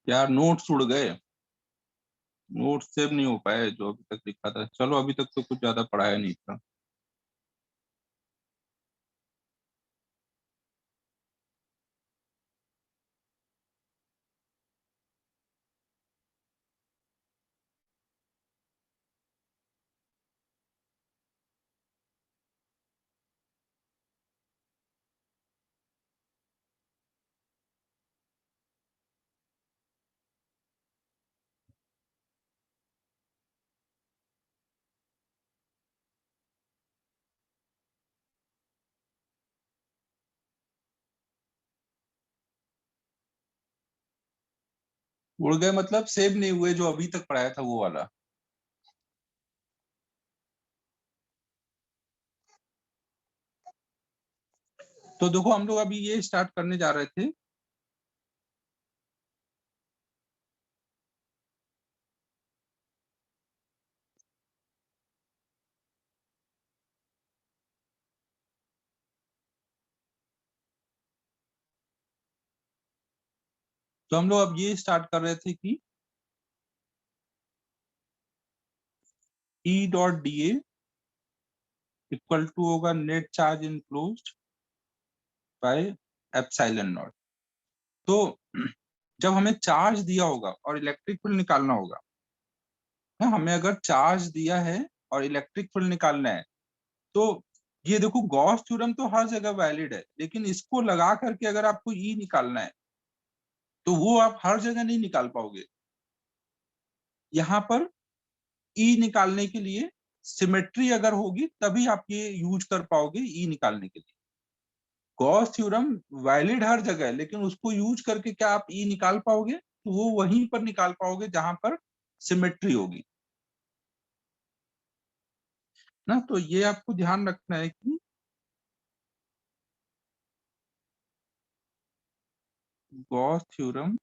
यार नोट्स उड़ गए, नोट्स सेव नहीं हो पाए जो अभी तक लिखा था। चलो अभी तक तो कुछ ज्यादा पढ़ाया नहीं था। उड़ गए मतलब सेव नहीं हुए, जो अभी तक पढ़ाया था वो वाला। तो देखो हम लोग अभी ये स्टार्ट करने जा रहे थे। तो हम लोग अब ये स्टार्ट कर रहे थे कि E dot D A equal to होगा net charge enclosed by epsilon naught. तो जब हमें चार्ज दिया होगा और इलेक्ट्रिक फील्ड निकालना होगा ना, हमें अगर चार्ज दिया है और इलेक्ट्रिक फील्ड निकालना है, तो ये देखो गॉस थ्योरम तो हर जगह वैलिड है, लेकिन इसको लगा करके अगर आपको ई निकालना है तो वो आप हर जगह नहीं निकाल पाओगे। यहाँ पर ई निकालने के लिए सिमेट्री अगर होगी तभी आप ये यूज कर पाओगे ई निकालने के लिए। गॉस थ्योरम वैलिड हर जगह है, लेकिन उसको यूज करके क्या आप ई निकाल पाओगे? तो वो वहीं पर निकाल पाओगे जहां पर सिमेट्री होगी ना। तो ये आपको ध्यान रखना है कि गॉस थ्योरम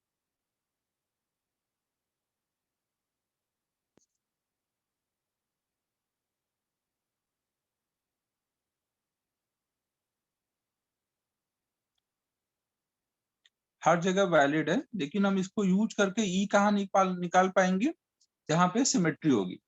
हर जगह वैलिड है, लेकिन हम इसको यूज करके ई कहाँ निकाल निकाल पाएंगे? जहां पे सिमेट्री होगी।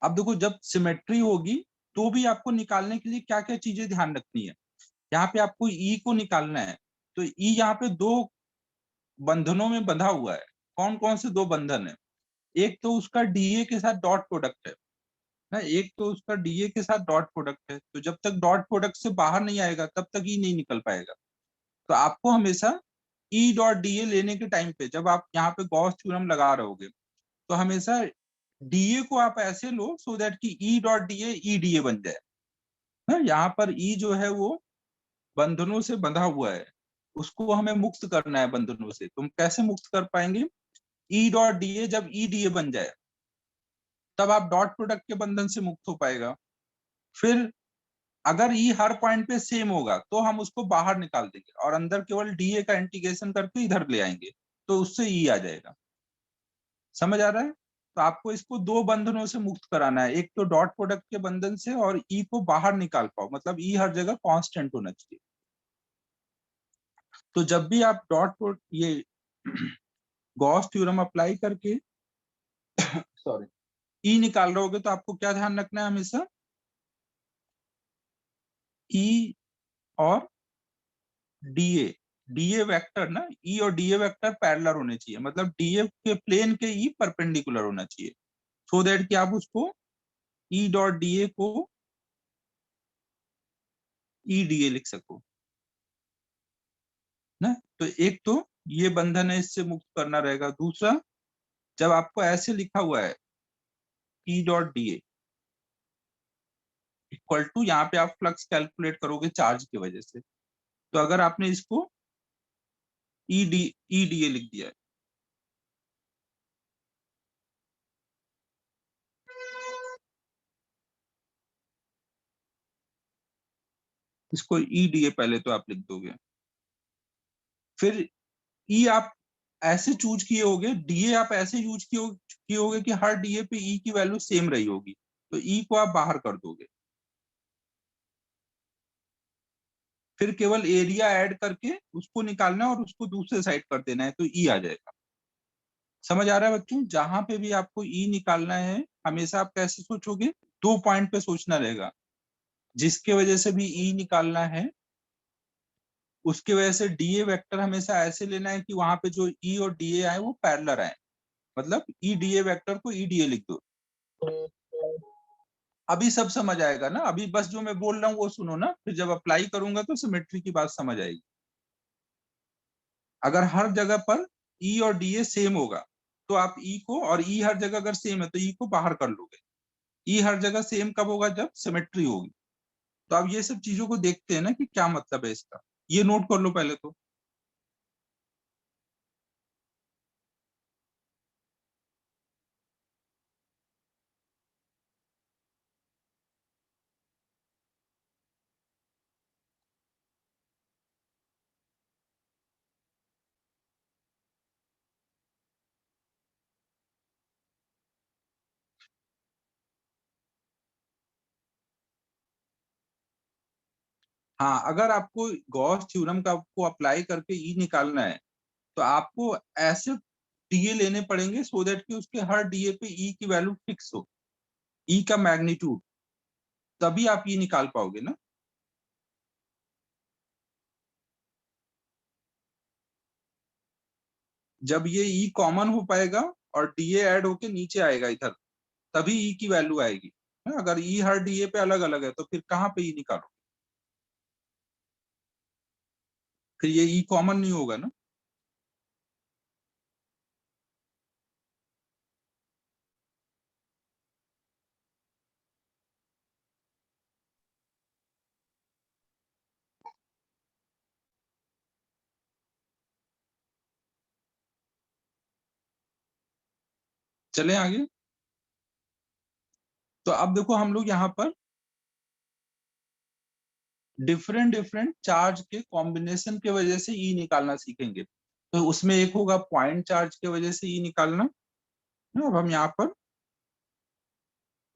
अब देखो जब सिमेट्री होगी तो भी आपको निकालने के लिए क्या क्या चीजें ध्यान रखनी है। यहाँ पे आपको ई को निकालना है, तो ई यहाँ पे दो बंधनों में बंधा हुआ है। कौन कौन से दो बंधन है? एक तो उसका डीए के साथ डॉट प्रोडक्ट है ना, एक तो उसका डीए के साथ डॉट प्रोडक्ट है। तो जब तक डॉट प्रोडक्ट से बाहर नहीं आएगा तब तक ई नहीं निकल पाएगा। तो आपको हमेशा ई डॉट डीए लेने के टाइम पे, जब आप यहाँ पे गॉस थ्योरम लगा रहे होगे, तो हमेशा डीए को आप ऐसे लो सो दैट कि ई डॉट डीए ई डीए बन जाए ना। यहाँ पर ई जो है वो बंधनों से बंधा हुआ है, उसको हमें मुक्त करना है बंधनों से। तुम कैसे मुक्त कर पाएंगे? ई डॉट डीए जब ई डीए बन जाए तब आप डॉट प्रोडक्ट के बंधन से मुक्त हो पाएगा। फिर अगर ई हर पॉइंट पे सेम होगा तो हम उसको बाहर निकाल देंगे और अंदर केवल डीए का इंटीग्रेशन करके इधर ले आएंगे, तो उससे ई आ जाएगा। समझ आ रहा है? तो आपको इसको दो बंधनों से मुक्त कराना है, एक तो डॉट प्रोडक्ट के बंधन से, और ई को बाहर निकाल पाओ, मतलब ई हर जगह कांस्टेंट होना चाहिए। तो जब भी आप ये गॉस थ्योरम अप्लाई करके सॉरी ई निकाल रहे होगे, तो आपको क्या ध्यान रखना है हमेशा? ई और डीए, डीए वेक्टर ना, ई और डीए वेक्टर पैरेलल होने चाहिए, मतलब डीए के प्लेन के ई परपेंडिकुलर होना चाहिए, सो दैट कि आप उसको ई डॉट डीए को ई डीए लिख सको ना। तो एक तो ये बंधन है, इससे मुक्त करना रहेगा। दूसरा, जब आपको ऐसे लिखा हुआ है E dot DA equal to, यहाँ पे आप फ्लक्स कैलकुलेट करोगे चार्ज की वजह से, तो अगर आपने इसको ईडीए लिख दिया है, इसको ईडीए पहले तो आप लिख दोगे। फिर ई आप ऐसे चूज किए होगे, डीए आप ऐसे यूज किए होगे कि हर डीए पे ई की वैल्यू सेम रही होगी, तो ई को आप बाहर कर दोगे। फिर केवल एरिया ऐड करके उसको निकालना है और उसको दूसरे साइड कर देना है, तो ई आ जाएगा। समझ आ रहा है बच्चों? जहां पे भी आपको ई निकालना है, हमेशा आप कैसे सोचोगे? 2 पॉइंट पे सोचना रहेगा। जिसके वजह से भी ई निकालना है, उसके वजह से डीए वेक्टर हमेशा ऐसे लेना है कि वहां पे जो ई और डीए आए वो पैरेलल आए, मतलब ई डीए वेक्टर को ई डीए लिख दो। अभी सब समझ आएगा ना? अभी बस जो मैं बोल रहा हूँ वो सुनो ना, फिर जब अप्लाई करूंगा तो सिमेट्री की बात समझ आएगी। अगर हर जगह पर ई और डीए सेम होगा तो आप ई को, और ई हर जगह अगर सेम है तो ई को बाहर कर लोगे। ई हर जगह सेम कब होगा? जब सिमेट्री होगी। तो आप ये सब चीजों को देखते हैं ना कि क्या मतलब है इसका, ये नोट कर लो पहले तो। हाँ, अगर आपको गॉस थ्योरम का आपको अप्लाई करके ई निकालना है तो आपको ऐसे डीए लेने पड़ेंगे सो दैट कि उसके हर डीए पे ई की वैल्यू फिक्स हो, ई का मैग्नीट्यूड, तभी आप ई निकाल पाओगे ना। जब ये ई कॉमन हो पाएगा और डीए ऐड होके नीचे आएगा इधर, तभी ई की वैल्यू आएगी ना। अगर ई हर डीए पे अलग अलग है तो फिर कहाँ पे ई निकालो? फिर ये ई कॉमन नहीं होगा ना। चले आगे। तो अब देखो हम लोग यहाँ पर डिफरेंट डिफरेंट चार्ज के कॉम्बिनेशन के वजह से ई निकालना सीखेंगे। तो उसमें एक होगा पॉइंट चार्ज के वजह से ई निकालना ना। अब हम यहाँ पर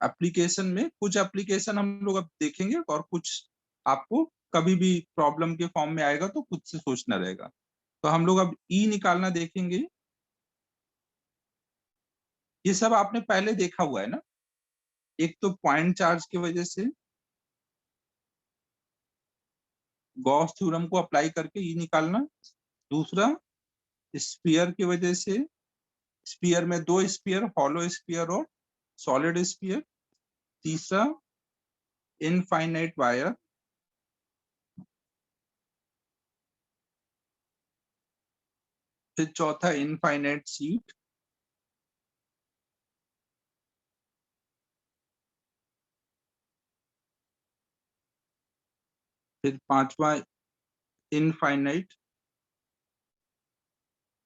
एप्लीकेशन में कुछ एप्लीकेशन हम लोग अब देखेंगे, और कुछ आपको कभी भी प्रॉब्लम के फॉर्म में आएगा तो खुद से सोचना रहेगा। तो हम लोग अब ई निकालना देखेंगे। ये सब आपने पहले देखा हुआ है ना। एक तो पॉइंट चार्ज की वजह से गॉस थ्योरम को अप्लाई करके ई निकालना। दूसरा, स्फीयर की वजह से, स्फीयर में दो स्फीयर, हॉलो स्फीयर और सॉलिड स्फीयर। तीसरा, इनफाइनाइट वायर। फिर चौथा, इनफाइनाइट शीट। फिर पांचवा, इनफाइनाइट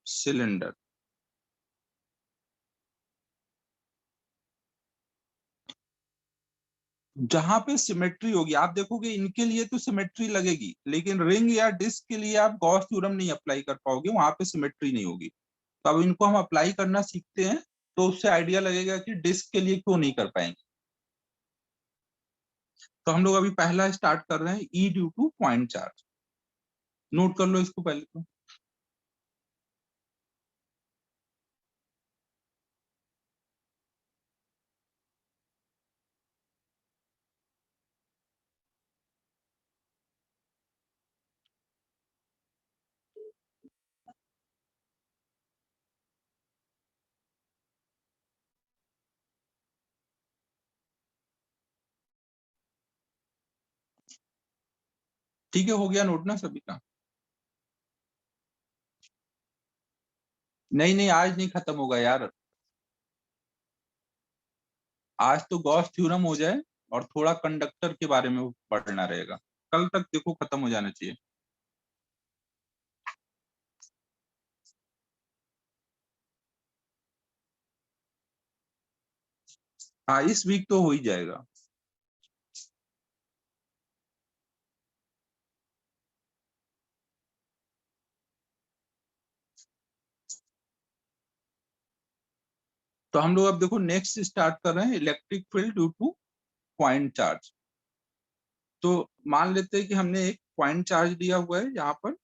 सिलेंडर। जहां पे सिमेट्री होगी आप देखोगे इनके लिए तो सिमेट्री लगेगी, लेकिन रिंग या डिस्क के लिए आप गॉस थ्योरम नहीं अप्लाई कर पाओगे, वहां पे सिमेट्री नहीं होगी। तो अब इनको हम अप्लाई करना सीखते हैं, तो उससे आइडिया लगेगा कि डिस्क के लिए क्यों नहीं कर पाएंगे। तो हम लोग अभी पहला स्टार्ट कर रहे हैं, E due to point charge. Note कर लो इसको पहले तो। ठीक है, हो गया नोट ना सभी का? नहीं नहीं, आज नहीं खत्म होगा यार। आज तो गॉस थ्योरम हो जाए और थोड़ा कंडक्टर के बारे में पढ़ना रहेगा। कल तक देखो खत्म हो जाना चाहिए। हाँ इस वीक तो हो ही जाएगा। तो हम लोग अब देखो नेक्स्ट स्टार्ट कर रहे हैं, electric field due to point charge. तो मान लेते हैं कि हमने एक पॉइंट चार्ज दिया हुआ है यहाँ पर,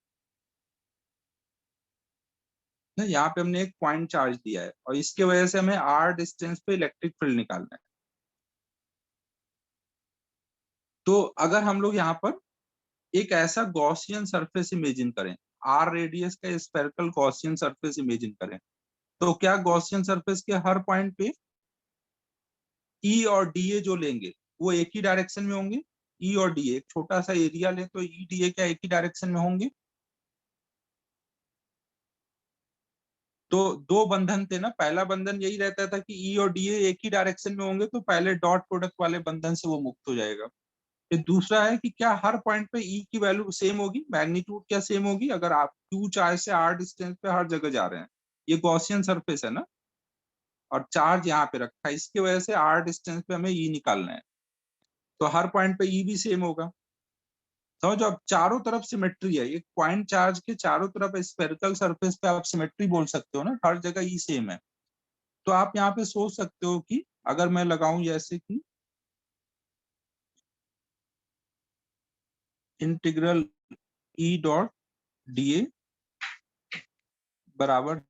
ना यहाँ पे हमने एक पॉइंट चार्ज दिया है और इसके वजह से हमें आर डिस्टेंस पे इलेक्ट्रिक फील्ड निकालना है। तो अगर हम लोग यहाँ पर एक ऐसा गॉसियन सरफेस इमेजिन करें, आर रेडियस का स्फेरिकल गॉसियन सरफेस इमेजिन करें, तो क्या गॉसियन सरफेस के हर पॉइंट पे ई और डी ए जो लेंगे वो एक ही डायरेक्शन में होंगे? ई और डी ए, एक छोटा सा एरिया ले तो ई डी ए क्या एक ही डायरेक्शन में होंगे? तो दो बंधन थे ना, पहला बंधन यही रहता था कि ई और डी ए एक ही डायरेक्शन में होंगे, तो पहले डॉट प्रोडक्ट वाले बंधन से वो मुक्त हो जाएगा। फिर दूसरा है कि क्या हर पॉइंट पे ई की वैल्यू सेम होगी, मैग्नीट्यूड क्या सेम होगी? अगर आप क्यू चार्ज से आर डिस्टेंस पे हर जगह जा रहे हैं, ये गॉसियन सरफेस है ना, और चार्ज यहाँ पे रखा है, इसकी वजह से आर डिस्टेंस पे हमें ई निकालना है, तो हर पॉइंट पे ई भी सेम होगा। समझो, अब चारों तरफ सिमेट्री है, एक पॉइंट चार्ज के चारों तरफ स्फेरिकल सरफेस पे आप सिमेट्री बोल सकते हो ना, हर जगह ई सेम है। तो आप यहाँ पे सोच सकते हो कि अगर मैं लगाऊं जैसे कि इंटीग्रल ई डॉट डी ए बराबर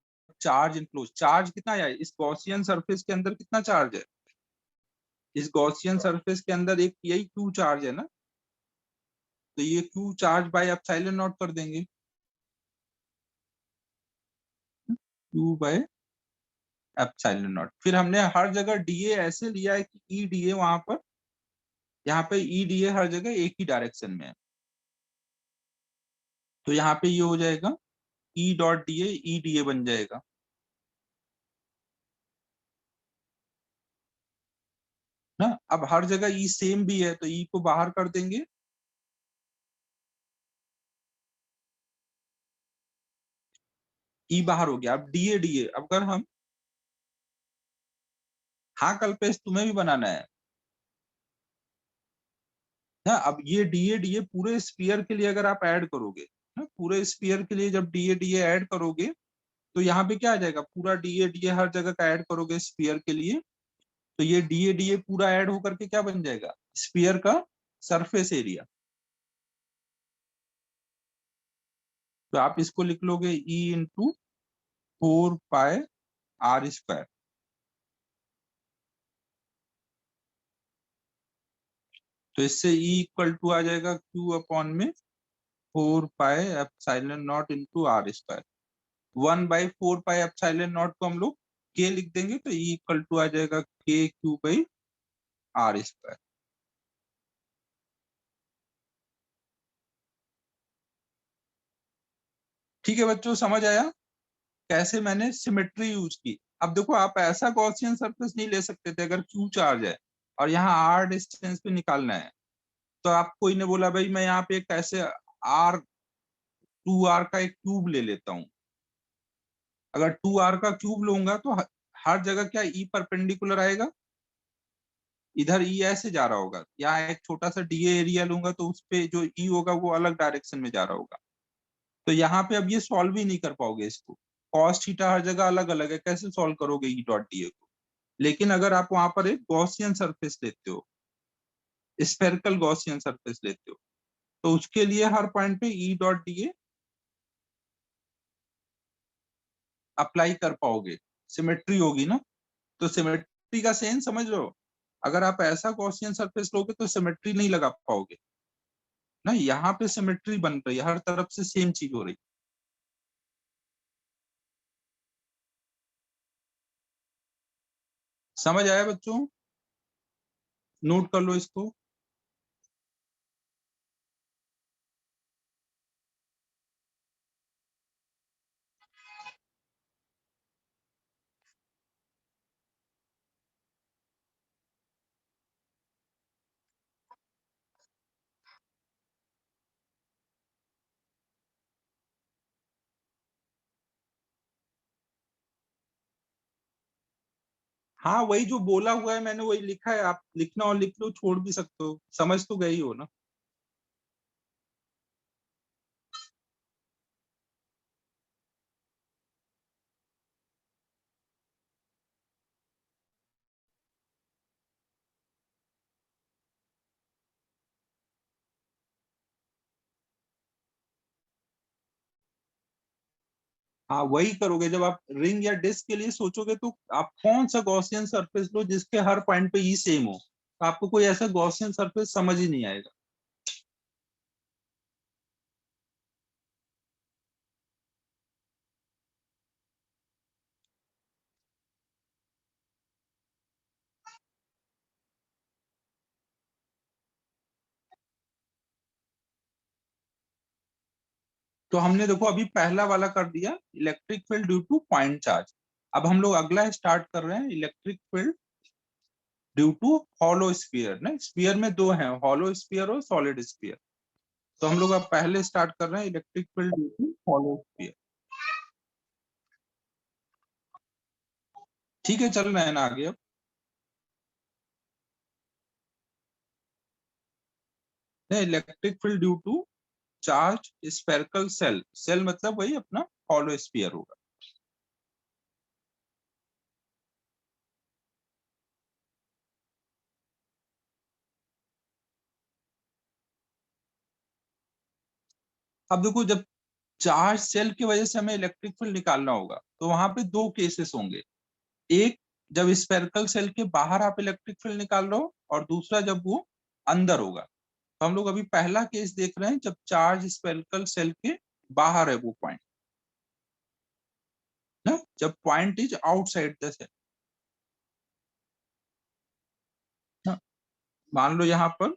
चार्ज इनक्लोज, चार्ज कितना है इस गॉसियन सरफेस के अंदर, कितना चार्ज है इस गॉसियन सरफेस के अंदर? एक यही क्यू चार्ज है ना, तो ये Q charge by epsilon not कर देंगे, क्यू बाय एप्सिलॉन नॉट। फिर हमने हर जगह डीए ऐसे लिया है कि ई डीए वहां पर, यहाँ पे ई डीए हर जगह एक ही डायरेक्शन में है, तो यहाँ पे ये हो जाएगा ई डॉट डीए, ई डीए बन जाएगा ना। अब हर जगह ई सेम भी है तो ई को बाहर कर देंगे, ई बाहर हो गया। अब डीए डीए, अब अगर हम, हाँ कल्पेश तुम्हें भी बनाना है ना। अब ये डीए डीए पूरे स्फीयर के लिए अगर आप ऐड करोगे ना, पूरे स्फीयर के लिए जब डीए डीए ऐड करोगे, तो यहाँ पे क्या आ जाएगा, पूरा डीए डीए हर जगह का ऐड करोगे स्फीयर के लिए, तो ये डीए डीए पूरा ऐड होकर के क्या बन जाएगा, स्फीयर का सरफेस एरिया। तो आप इसको लिख लोगे E into 4 pi R square. तो इससे ई इक्वल टू आ जाएगा क्यू अपॉन में 4 pi epsilon naught into R square. 1/4 pi epsilon naught को हम लोग के लिख देंगे, तो ई इक्वल टू आ जाएगा के क्यू बाई आर स्क्वायर। ठीक है बच्चों, समझ आया कैसे मैंने सिमेट्री यूज की? अब देखो, आप ऐसा गॉसियन सरफेस नहीं ले सकते थे अगर क्यू चार्ज है और यहाँ आर डिस्टेंस पे निकालना है, तो आप कोई ने बोला भाई मैं यहाँ पे एक ऐसे आर 2 आर का एक क्यूब ले लेता हूँ। अगर 2 आर का क्यूब लूंगा तो हर जगह क्या ई परपेंडिकुलर आएगा, इधर ई ऐसे जा रहा होगा, यहाँ एक छोटा सा डीए एरिया लूंगा तो उस पे जो ई होगा वो अलग डायरेक्शन में जा रहा होगा। तो यहाँ पे अब ये सॉल्व ही नहीं कर पाओगे इसको, कॉस थीटा हर जगह अलग अलग है, कैसे सॉल्व करोगे ई डॉट डीए को? लेकिन अगर आप वहां पर एक गॉसियन सरफेस लेते हो, स्फेरिकल गॉसियन सरफेस लेते हो, तो उसके लिए हर पॉइंट पे ई डॉट डीए अप्लाई कर पाओगे, सिमेट्री होगी ना। तो सिमेट्री का सेंस समझ लो, अगर आप ऐसा गॉसियन सरफेस लोगे तो सिमेट्री नहीं लगा पाओगे ना, यहाँ पे सिमेट्री बन रही है, हर तरफ से सेम चीज हो रही। समझ आया बच्चों? नोट कर लो इसको। हाँ वही जो बोला हुआ है मैंने वही लिखा है, आप लिखना और लिख लो, छोड़ भी सकते हो, समझ तो गई हो ना। हाँ वही करोगे, जब आप रिंग या डिस्क के लिए सोचोगे तो आप कौन सा गॉसियन सरफेस लो जिसके हर पॉइंट पे ई सेम हो, तो आपको कोई ऐसा गॉसियन सरफेस समझ ही नहीं आएगा। तो हमने देखो अभी पहला वाला कर दिया, electric field due to point charge. अब हम लोग अगला स्टार्ट कर रहे हैं, electric field due to hollow sphere ना, स्फीयर में दो हैं, हॉलो स्फीयर और सॉलिड स्फीयर। तो हम लोग अब पहले स्टार्ट कर रहे हैं electric field due to hollow sphere. ठीक है, चल रहे हैं ना आगे अब। Electric field due to charge spherical shell, shell मतलब वही अपना हॉलो स्फीयर होगा। अब देखो, जब चार्ज सेल की वजह से हमें इलेक्ट्रिक फील्ड निकालना होगा तो वहां पे दो केसेस होंगे। एक, जब स्फेरिकल सेल के बाहर आप इलेक्ट्रिक फील्ड निकाल रहे हो, और दूसरा जब वो अंदर होगा। तो हम लोग अभी पहला केस देख रहे हैं जब चार्ज स्फेरिकल सेल के बाहर है वो पॉइंट ना, जब point is outside the shell ना। मान लो यहाँ पर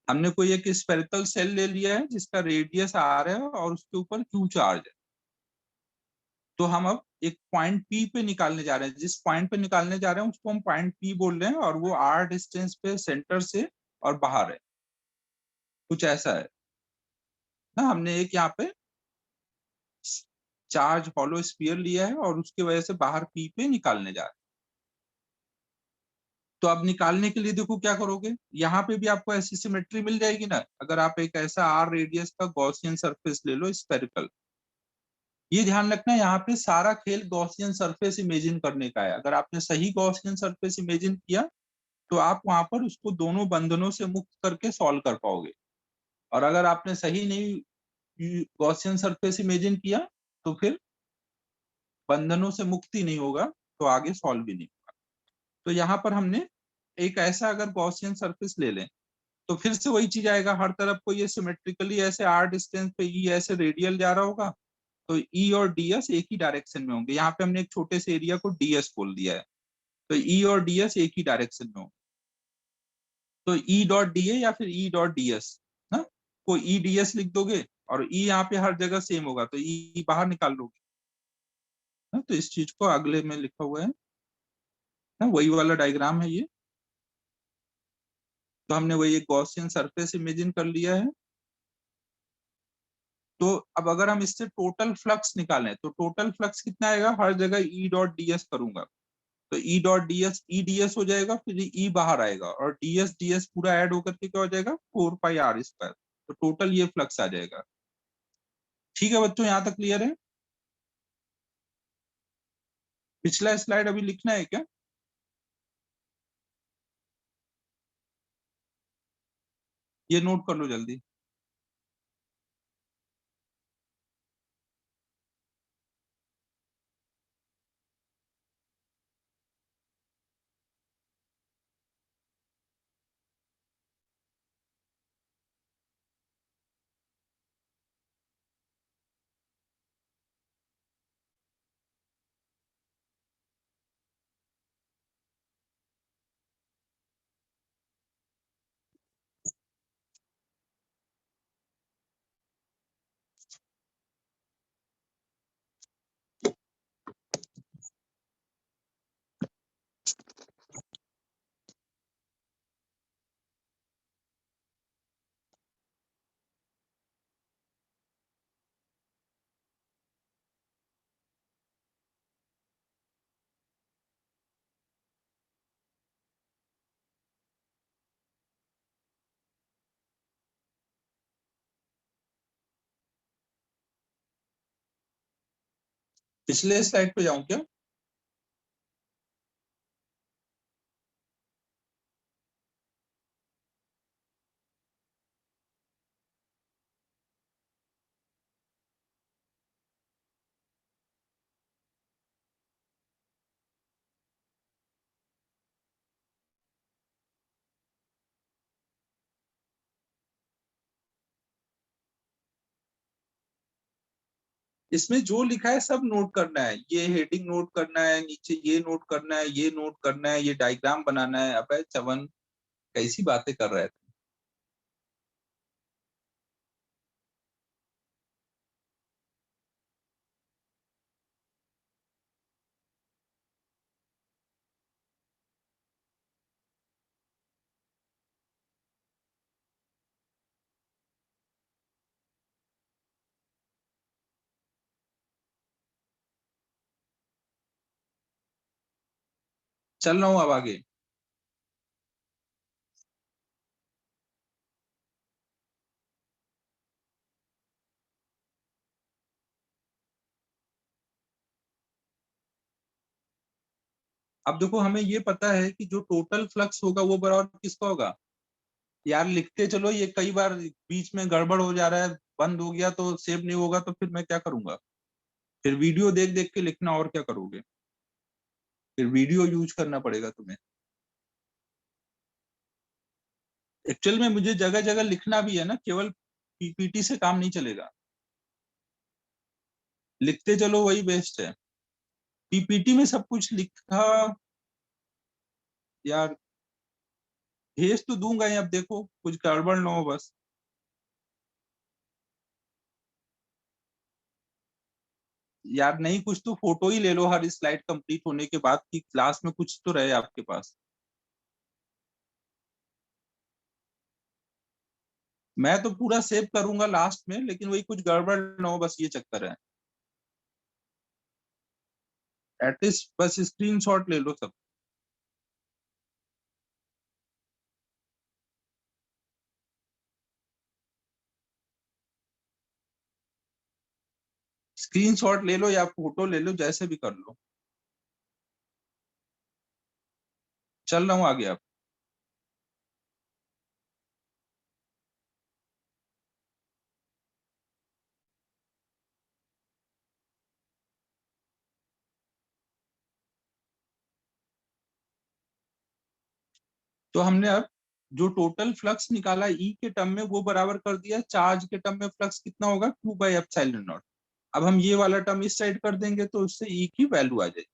हमने कोई एक स्फेरिकल सेल ले लिया है जिसका रेडियस आर है और उसके ऊपर क्यू चार्ज है। तो हम अब एक पॉइंट पी पे निकालने जा रहे हैं, जिस पॉइंट पे निकालने जा रहे हैं उसको हम पॉइंट पी बोल रहे हैं, और वो आर डिस्टेंस पे सेंटर से और बाहर है, कुछ ऐसा है ना। हमने एक यहाँ पे चार्ज हॉलो स्फीयर लिया है और उसकी वजह से बाहर पी पे निकालने जा रहे हैं। तो अब निकालने के लिए देखो क्या करोगे, यहाँ पे भी आपको ऐसी सिमेट्री मिल जाएगी ना, अगर आप एक ऐसा आर रेडियस का गॉसियन सरफेस ले लो स्फेरिकल। ये ध्यान रखना, यहाँ पे सारा खेल गॉसियन सरफेस इमेजिन करने का है। अगर आपने सही गॉसियन सरफेस इमेजिन किया तो आप वहां पर उसको दोनों बंधनों से मुक्त करके सॉल्व कर पाओगे। और अगर आपने सही नहीं गॉसियन सरफेस इमेजिन किया तो फिर बंधनों से मुक्ति नहीं होगा, तो आगे सॉल्व भी नहीं होगा। तो यहाँ पर हमने एक ऐसा अगर गॉसियन सरफेस ले लें तो फिर से वही चीज आएगा, हर तरफ को ये सिमेट्रिकली ऐसे आर डिस्टेंस पे ई ऐसे रेडियल जा रहा होगा। तो ई और डीएस एक ही डायरेक्शन में होंगे, यहाँ पे हमने एक छोटे से एरिया को डीएस बोल दिया है। तो ई और डीएस एक ही डायरेक्शन में होंगे। तो ई डॉट डी ए या फिर ई डॉट डी एस ना, को ई डी एस लिख दोगे, और ई यहाँ पे हर जगह सेम होगा तो ई बाहर निकाल लोगे ना। तो इस चीज को अगले में लिखा हुआ है ना, वही वाला डायग्राम है ये। तो हमने वही एक गॉसियन सरफेस इमेजिन कर लिया है। तो अब अगर हम इससे टोटल फ्लक्स निकालें तो टोटल फ्लक्स कितना आएगा, हर जगह ई डॉट डी एस करूंगा तो ई डॉट डीएस ई डीएस हो जाएगा, फिर ई बाहर आएगा और डीएस डीएस पूरा ऐड होकर के क्या हो जाएगा, 4 पाई आर स्क्वायर। तो टोटल ये फ्लक्स आ जाएगा। ठीक है बच्चों, यहाँ तक क्लियर है। पिछला स्लाइड अभी लिखना है क्या? ये नोट कर लो जल्दी। पिछले स्लाइड पे जाऊं क्या? इसमें जो लिखा है सब नोट करना है, ये हेडिंग नोट करना है, नीचे ये नोट करना है, ये नोट करना है, ये डायग्राम बनाना है। अबे चवन, कैसी बातें कर रहे थे? चल रहा हूँ अब आगे। अब देखो, हमें ये पता है कि जो टोटल फ्लक्स होगा वो बराबर किसका होगा? यार लिखते चलो, ये कई बार बीच में गड़बड़ हो जा रहा है, बंद हो गया तो सेव नहीं होगा, तो फिर मैं क्या करूंगा? फिर वीडियो देख देख के लिखना, और क्या करोगे? फिर वीडियो यूज करना पड़ेगा तुम्हें। एक्चुअल में मुझे जगह जगह लिखना भी है ना, केवल पीपीटी से काम नहीं चलेगा। लिखते चलो वही बेस्ट है। पीपीटी में सब कुछ लिखा। यार भेज तो दूंगा ही, अब देखो कुछ गड़बड़ ना हो बस। यार नहीं, कुछ तो फोटो ही ले लो हर स्लाइड कंप्लीट होने के बाद, कि क्लास में कुछ तो रहे आपके पास। मैं तो पूरा सेव करूंगा लास्ट में, लेकिन वही कुछ गड़बड़ ना हो बस, ये चक्कर है। एटलीस्ट बस स्क्रीनशॉट ले लो सब। स्क्रीनशॉट ले लो या फोटो ले लो, जैसे भी कर लो। चल रहा हूँ आगे अब। तो हमने अब जो टोटल फ्लक्स निकाला ई के टर्म में, वो बराबर कर दिया चार्ज के टर्म में फ्लक्स कितना होगा, 2/ε0। अब हम ये वाला टर्म इस साइड कर देंगे तो उससे ई की वैल्यू आ जाएगी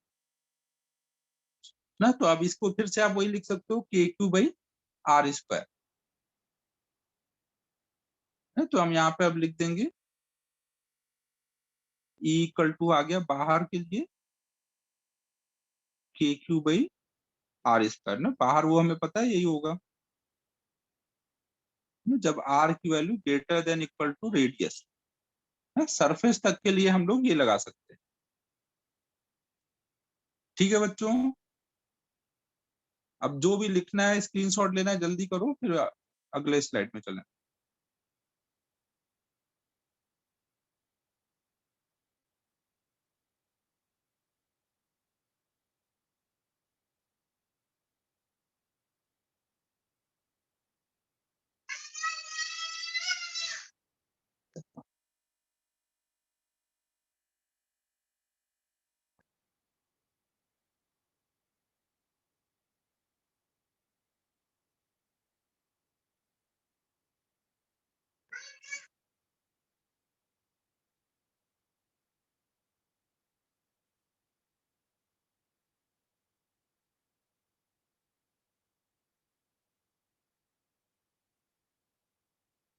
ना। तो अब इसको फिर से आप वही लिख सकते हो, KQ/R²। तो हम यहाँ पे अब लिख देंगे E = आ गया बाहर के लिए KQ/R²। ना बाहर वो हमें पता है यही होगा ना, जब R की value greater than equal to radius. Surface तक के लिए हम लोग ये लगा सकते हैं। ठीक है बच्चों, अब जो भी लिखना है स्क्रीनशॉट लेना है, जल्दी करो, फिर अगले स्लाइड में चलें।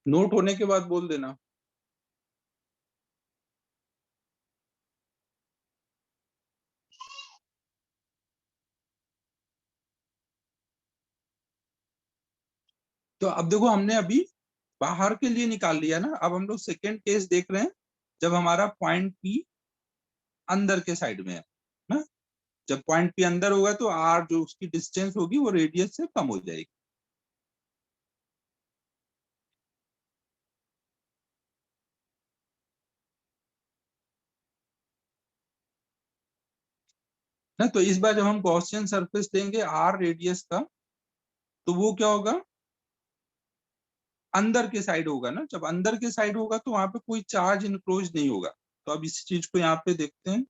नोट होने के बाद बोल देना। तो अब देखो, हमने अभी बाहर के लिए निकाल लिया ना, अब हम लोग सेकेंड केस देख रहे हैं, जब हमारा पॉइंट पी अंदर के साइड में है ना। जब पॉइंट पी अंदर होगा तो आर जो उसकी डिस्टेंस होगी वो रेडियस से कम हो जाएगी। ना। तो इस बार जब हम गॉसियन सरफेस देंगे आर रेडियस का, तो वो क्या होगा, अंदर के साइड होगा ना। जब अंदर के साइड होगा तो वहां पे कोई चार्ज इनक्लोज नहीं होगा। तो अब इस चीज को यहाँ पे देखते हैं।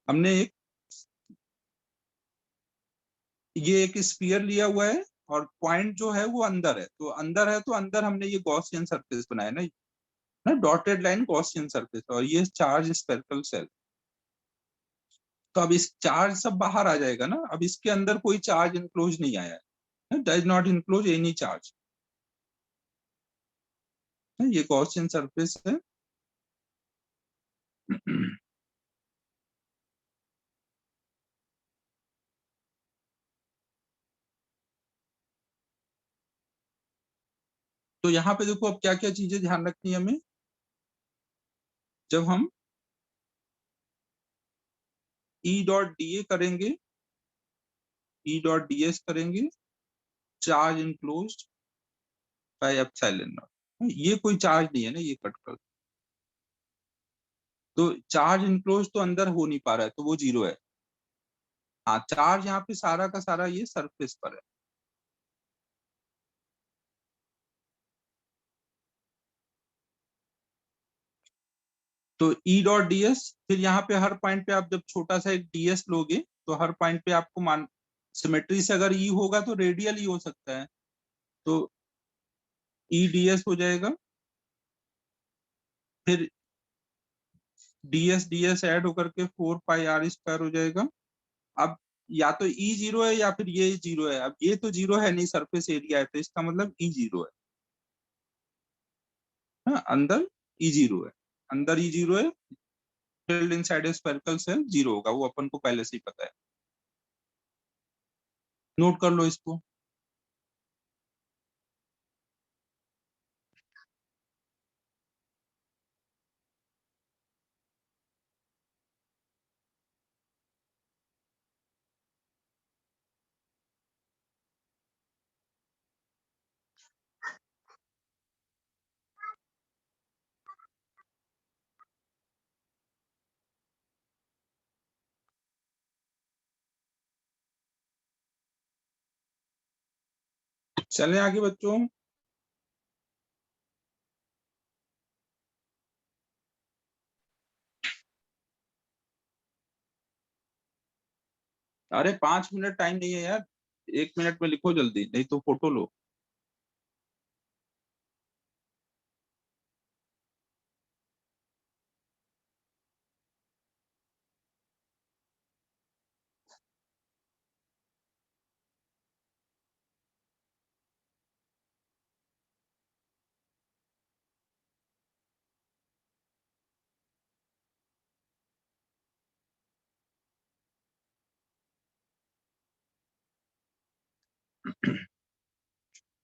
हमने ये एक स्फीयर लिया हुआ है और पॉइंट जो है वो अंदर है, तो अंदर है, तो अंदर हमने ये गॉसियन सरफेस बनाया ना, डॉटेड लाइन गॉसियन सरफेस, और ये चार्ज स्पेरिकल सेल। तो अब इस चार्ज सब बाहर आ जाएगा ना। अब इसके अंदर कोई चार्ज इनक्लोज नहीं आया है, does not enclose any charge. ये गॉसियन सरफेस है। तो यहाँ पे देखो अब क्या क्या चीजें ध्यान रखनी है हमें। जब हम ई डॉट डी ए करेंगे, ई डॉट डी एस करेंगे, charge enclose by epsilon not, ये कोई चार्ज नहीं है ना, ये कट कर। तो चार्ज इनक्लोज तो अंदर हो नहीं पा रहा है, तो वो जीरो है। हाँ, चार्ज यहाँ पे सारा का सारा ये सरफेस पर है। तो ई डॉट डी एस, फिर यहाँ पे हर पॉइंट पे आप जब छोटा सा एक डी एस लोगे, तो हर पॉइंट पे आपको मान, सिमेट्री से अगर ई होगा तो रेडियल ही हो सकता है, तो ई डी एस हो जाएगा। फिर डी एस ऐड होकर के 4 पाई r² हो जाएगा। अब या तो ई जीरो है या फिर ये जीरो है। अब ये तो जीरो है नहीं, सरफेस एरिया है, तो इसका मतलब ई जीरो है। हाँ, अंदर ई जीरो है, अंदर ई जीरो है। Field inside spherical shell zero होगा, वो अपन को पहले से ही पता है। नोट कर लो इसको। चले आगे बच्चों। अरे 5 मिनट टाइम नहीं है यार, 1 मिनट में लिखो जल्दी, नहीं तो फोटो लो।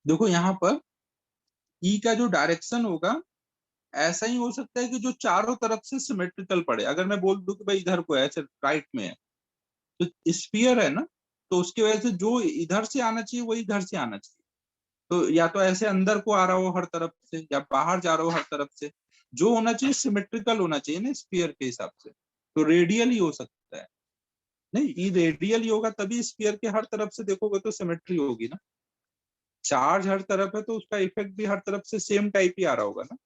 देखो यहाँ पर ई का जो डायरेक्शन होगा, ऐसा ही हो सकता है कि जो चारों तरफ से सिमेट्रिकल पड़े। अगर मैं बोल दूं कि भाई इधर को है, ऐसे राइट में है, तो स्फीयर है ना, तो उसकी वजह से जो इधर से आना चाहिए वो इधर से आना चाहिए। तो या तो ऐसे अंदर को आ रहा हो हर तरफ से, या बाहर जा रहा हो हर तरफ से, जो होना चाहिए सिमेट्रिकल होना चाहिए ना स्फीयर के हिसाब से। तो रेडियल ही हो सकता है। नहीं, ये रेडियल ही होगा, तभी स्फीयर के हर तरफ से देखोगे तो सिमेट्री होगी ना। चार्ज हर तरफ है तो उसका इफेक्ट भी हर तरफ से सेम टाइप ही आ रहा होगा ना।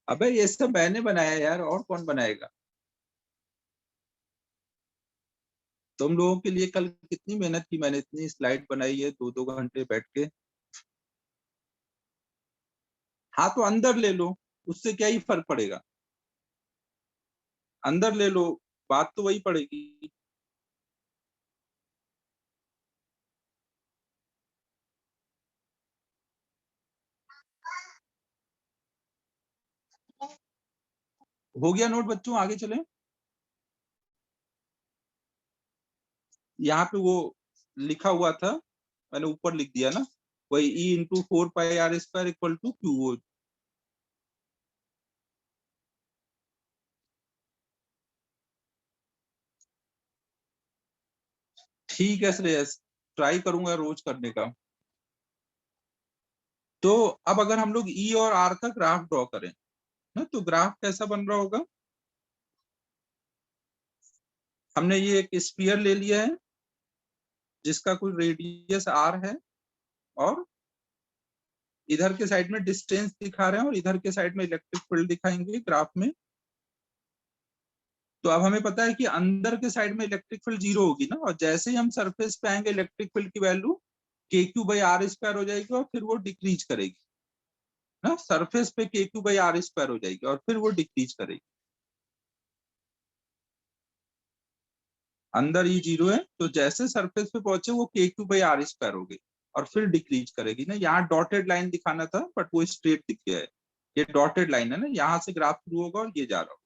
अबे ये सब मैंने बनाया यार, और कौन बनाएगा। तुम लोगों के लिए कल कितनी मेहनत की मैंने, इतनी स्लाइड बनाई है 2-2 घंटे बैठ के। हाँ, तो अंदर ले लो, उससे क्या ही फर्क पड़ेगा। अंदर ले लो, बात तो वही पड़ेगी। हो गया नोट बच्चों, आगे चले। यहाँ पे वो लिखा हुआ था, मैंने ऊपर लिख दिया ना, वही E × 4 πr² = Q। ठीक है श्रेयस, ट्राई करूंगा रोज करने का। तो अब अगर हम लोग ई और आर का ग्राफ ड्रॉ करें ना, तो ग्राफ कैसा बन रहा होगा? हमने ये एक स्फीयर ले लिया है जिसका कोई रेडियस आर है, और इधर के साइड में डिस्टेंस दिखा रहे हैं और इधर के साइड में इलेक्ट्रिक फील्ड दिखाएंगे ग्राफ में। तो अब हमें पता है कि अंदर के साइड में इलेक्ट्रिक फील्ड 0 होगी ना, और जैसे ही हम सरफेस पे आएंगे इलेक्ट्रिक फील्ड की वैल्यू के क्यू बाई आर स्क्वायर हो जाएगी और फिर वो डिक्रीज करेगी ना, सरफेस पे के क्यू बाई आर स्क्वायर हो जाएगी और फिर वो डिक्रीज करेगी। अंदर ही 0 है, तो जैसे सरफेस पे पहुंचे वो के क्यू बाई आर स्क्वायर हो गई और फिर डिक्रीज करेगी ना। यहाँ डॉटेड लाइन दिखाना था बट वो स्ट्रेट दिख गया है, ये डॉटेड लाइन है ना, यहाँ से ग्राफ शुरू होगा और ये जा रहा होगा।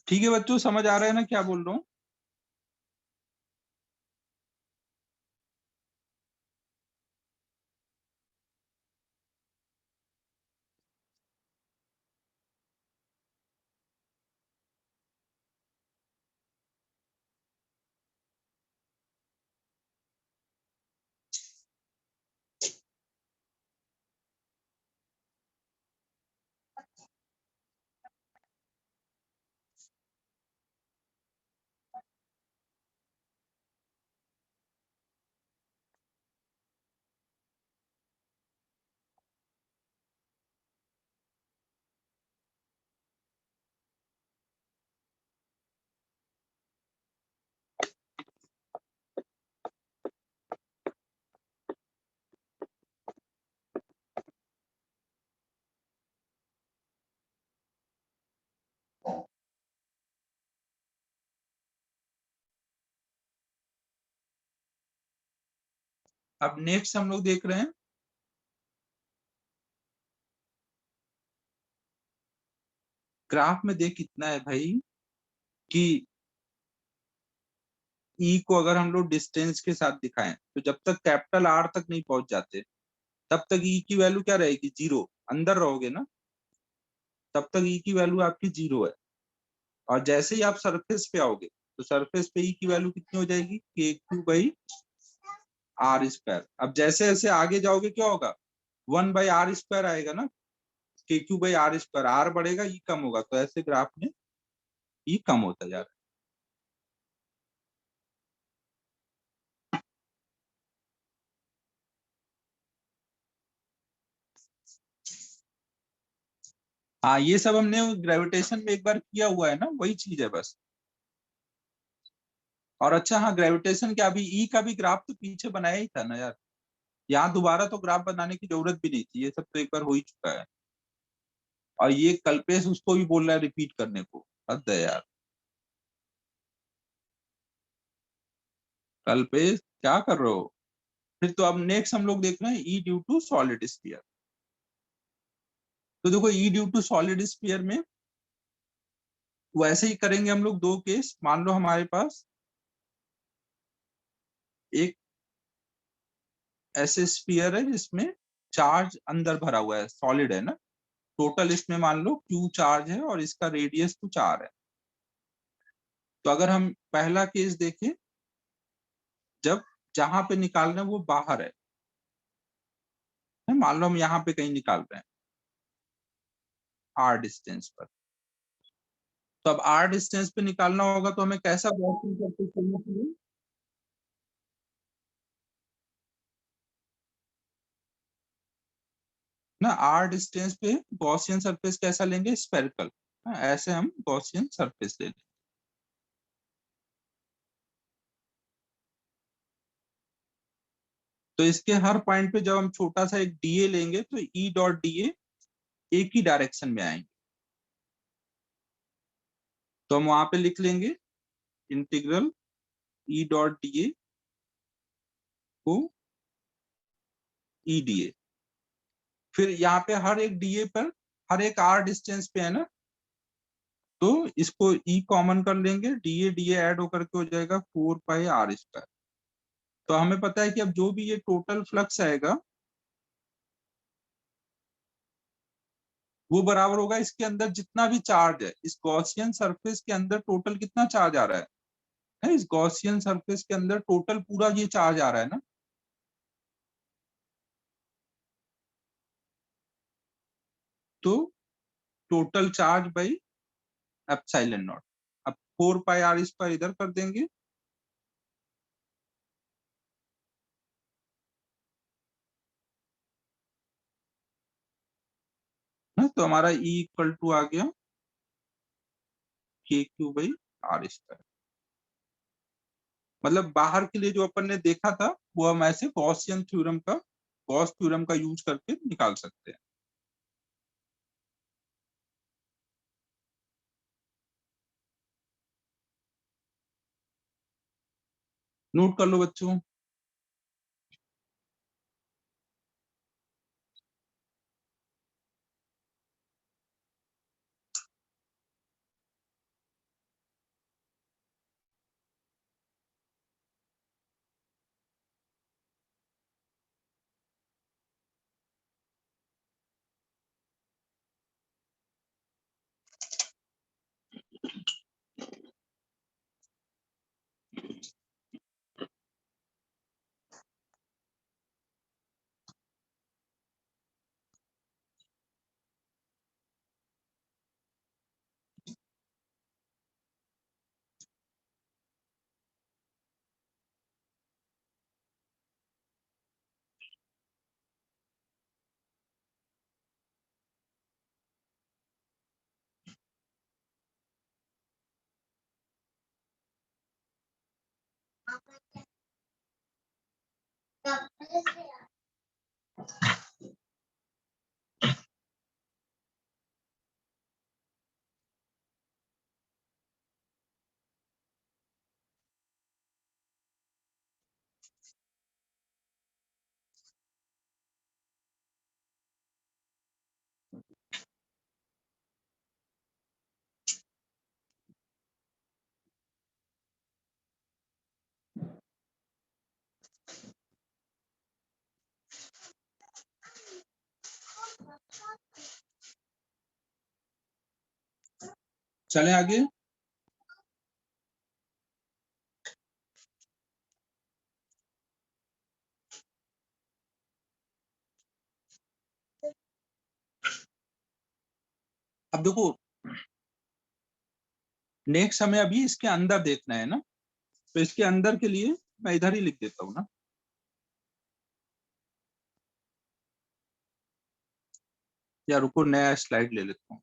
ठीक है बच्चों, समझ आ रहा है ना क्या बोल रहा हूँ? अब नेक्स्ट हम लोग देख रहे हैं ग्राफ में, देख कितना है भाई कि ई को अगर हम लोग डिस्टेंस के साथ दिखाएं तो जब तक कैपिटल आर तक नहीं पहुंच जाते तब तक ई की वैल्यू क्या रहेगी? 0। अंदर रहोगे ना तब तक ई की वैल्यू आपकी 0 है, और जैसे ही आप सरफेस पे आओगे तो सरफेस पे ई की वैल्यू कितनी हो जाएगी? के क्यू बाई आर स्क्वायर। अब जैसे जैसे आगे जाओगे क्या होगा? 1/r² आएगा ना, K Q by R square, आर बढ़ेगा ई कम होगा, तो ऐसे ग्राफ में ई कम होता जा रहा है। हाँ, ये सब हमने ग्रेविटेशन में एक बार किया हुआ है ना, वही चीज है बस। और अच्छा हाँ, ग्रेविटेशन के अभी ई का भी ग्राफ तो पीछे बनाया ही था ना यार, यहाँ दोबारा तो ग्राफ बनाने की जरूरत भी नहीं थी, ये सब तो एक बार हो ही चुका है। और ये कल्पेश उसको भी बोल रहा है रिपीट करने को, हद है यार। कल्पेश क्या कर रहे हो? फिर तो अब नेक्स्ट हम लोग देख रहे हैं E due to solid sphere. तो देखो ई ड्यू टू सॉलिड स्फीयर में वैसे ही करेंगे हम लोग। दो केस मान लो हमारे पास एक ऐसे स्फीयर है जिसमें चार्ज अंदर भरा हुआ है, सॉलिड है ना, टोटल इसमें मान लो क्यू चार्ज है और इसका रेडियस कुछ आर है। तो अगर हम पहला केस देखें, जब जहां पे निकाल रहे हैं वो बाहर है, मान लो हम यहाँ पे कहीं निकाल रहे हैं आर डिस्टेंस पर, तो अब आर डिस्टेंस पे निकालना होगा तो हमें कैसा गॉसियन सरफेस चलना चाहिए? ना आर डिस्टेंस पे गॉसियन सरफेस कैसा लेंगे, स्फेरिकल। ऐसे हम गॉसियन सरफेस ले लेंगे। तो इसके हर पॉइंट पे जब हम छोटा सा एक डीए लेंगे तो ई डॉट डीए एक ही डायरेक्शन में आएंगे। तो हम वहां पे लिख लेंगे इंटीग्रल ई डॉट डीए को ई डीए। फिर यहाँ पे हर एक डीए पर हर एक आर डिस्टेंस पे है ना, तो इसको ई कॉमन कर लेंगे, डीए डीए ऐड होकर के हो जाएगा 4 पाई r²। तो हमें पता है कि अब जो भी ये टोटल फ्लक्स आएगा वो बराबर होगा इसके अंदर जितना भी चार्ज है। इस गॉसियन सरफेस के अंदर टोटल कितना चार्ज आ रहा है, इस गॉसियन सरफेस के अंदर टोटल पूरा ये चार्ज आ रहा है ना, तो total charge by epsilon not. अब 4 पाई r² इधर कर देंगे ना, तो हमारा E इक्वल टू आ गया KQ/r²। मतलब बाहर के लिए जो अपन ने देखा था वो हम ऐसे गॉसियन थ्योरम का, गॉस थ्योरम का यूज करके निकाल सकते हैं। नोट कर लो बच्चों। चलें आगे। अब देखो नेक्स्ट हमें अभी इसके अंदर देखना है ना, तो इसके अंदर के लिए मैं इधर ही लिख देता हूँ ना, या रुको नया स्लाइड ले लेता हूँ।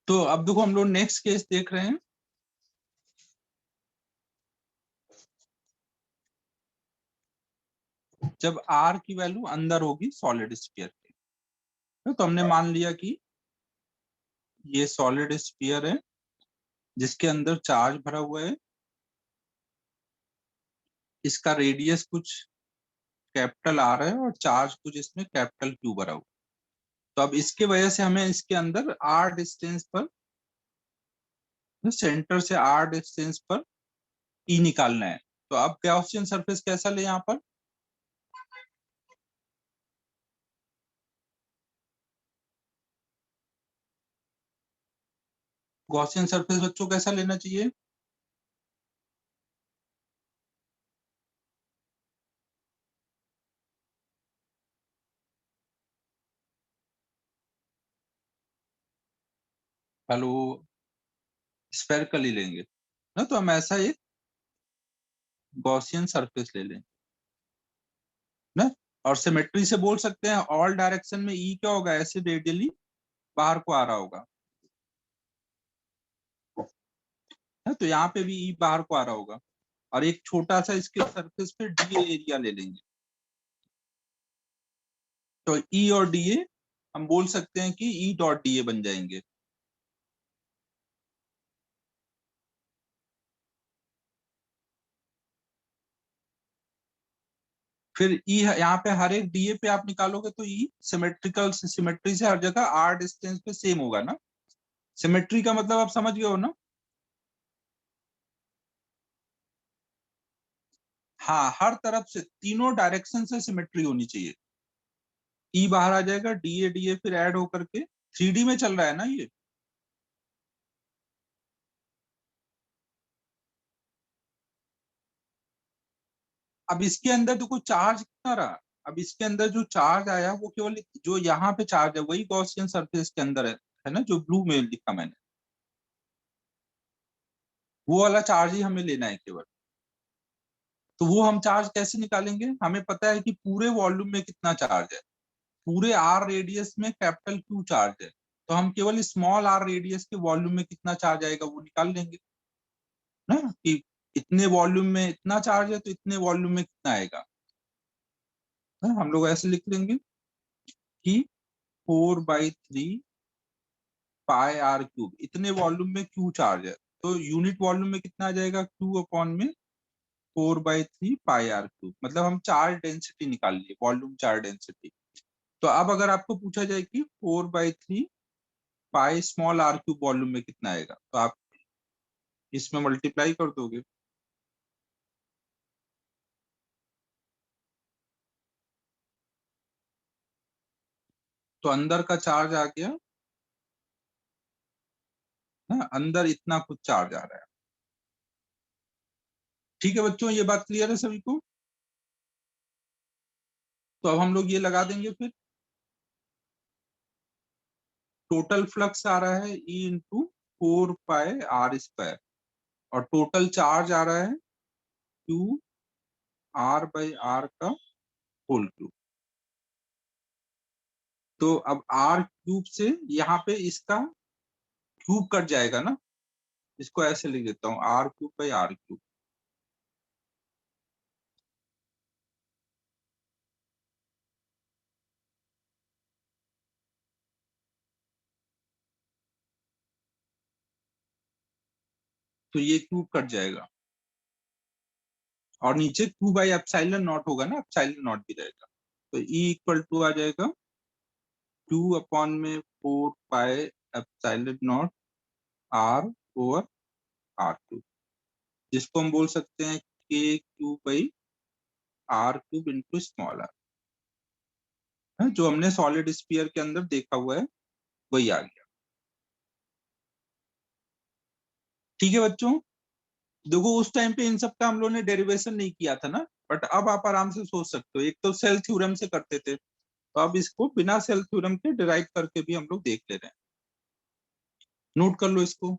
तो अब देखो हम लोग नेक्स्ट केस देख रहे हैं। जब आर की वैल्यू अंदर होगी सॉलिड स्फीयर के, तो हमने मान लिया कि ये सॉलिड स्फीयर है जिसके अंदर चार्ज भरा हुआ है, इसका रेडियस कुछ कैपिटल आर है और चार्ज कुछ इसमें कैपिटल क्यू भरा हुआ है। तो अब इसके वजह से हमें इसके अंदर आर डिस्टेंस पर, सेंटर से आर डिस्टेंस पर ई निकालना है। तो अब गॉसियन सरफेस कैसा ले यहाँ पर, गॉसियन सरफेस बच्चों कैसा लेना चाहिए? हेलो, स्फेरिकल ही लेंगे ना, तो हम ऐसा एक गॉसियन सरफेस ले लें ना। और सिमेट्री से बोल सकते हैं ऑल डायरेक्शन में ई क्या होगा, ऐसे रेडियली बाहर को आ रहा होगा है, तो यहाँ पे भी ई बाहर को आ रहा होगा। और एक छोटा सा इसके सरफेस पे डी एरिया ले लेंगे। तो ई और डी ए हम बोल सकते हैं कि ई डॉट डी ए बन जाएंगे। फिर ई यहाँ पे हर एक डीए पे आप निकालोगे तो ई सिमेट्रिकल, सिमेट्री से हर जगह आर डिस्टेंस पे सेम होगा ना। सिमेट्री का मतलब आप समझ गए हो ना। हाँ, हर तरफ से तीनों डायरेक्शन से सिमेट्री होनी चाहिए। ई बाहर आ जाएगा, डीए फिर ऐड होकर के थ्री डी में चल रहा है ना ये। अब इसके अंदर देखो चार्ज कितना रहा। अब इसके अंदर जो चार्ज आया वो केवल जो यहाँ पे चार्ज है वही गॉसियन सरफेस के अंदर है ना, जो ब्लू में लिखा मैंने, वो वाला चार्ज ही हमें लेना है केवल। तो वो हम चार्ज कैसे निकालेंगे, हमें पता है कि पूरे वॉल्यूम में कितना चार्ज है। पूरे आर रेडियस में कैपिटल क्यू चार्ज है, तो हम केवल स्मॉल आर रेडियस के वॉल्यूम में कितना चार्ज आएगा वो निकाल लेंगे ना, कि इतने वॉल्यूम में इतना चार्ज है तो इतने वॉल्यूम में कितना आएगा ना। हम लोग ऐसे लिख लेंगे कि 4/3 पाई आर क्यूब, इतने वॉल्यूम में क्यू चार्ज है, तो यूनिट वॉल्यूम में कितना आ जाएगा, क्यू अपॉन में 4/3 पाई आर क्यूब। मतलब हम चार्ज डेंसिटी निकाल लिए, वॉल्यूम चार्ज डेंसिटी। तो अब अगर आपको पूछा जाए कि 4/3 pi small R cube volume में कितना आएगा, तो आप इसमें मल्टीप्लाई कर दोगे। तो अंदर का चार्ज आ गया ना, अंदर इतना कुछ चार्ज आ रहा है। ठीक है बच्चों, ये बात क्लियर है सभी को। तो अब हम लोग ये लगा देंगे फिर, टोटल फ्लक्स आ रहा है E into 4 pi R square, और टोटल चार्ज आ रहा है क्यू R/R का होल क्यूब। तो अब आर क्यूब से यहाँ पे इसका क्यूब कट जाएगा ना, इसको ऐसे लिख देता हूँ R³ बाई R³। तो ये क्यूब कट जाएगा और नीचे 2/एप्सिलॉन नॉट होगा ना, एप्सिलॉन नॉट भी रहेगा। तो ई इक्वल टू आ जाएगा 2/4 पाई एप्सिलॉन नॉट R/R³, जिसको हम बोल सकते हैं K³ by R³ into small are, जो हमने सॉलिड स्फीयर के अंदर देखा हुआ है वही आ गया। ठीक है बच्चों, देखो उस टाइम पे इन सब का हम लोगों ने डेरिवेशन नहीं किया था ना, बट अब आप आराम से सोच सकते हो। एक तो सेल थ्योरम से करते थे, तो अब इसको बिना सेल थ्योरम के डिराइव करके भी हम लोग देख ले रहे हैं। नोट कर लो इसको।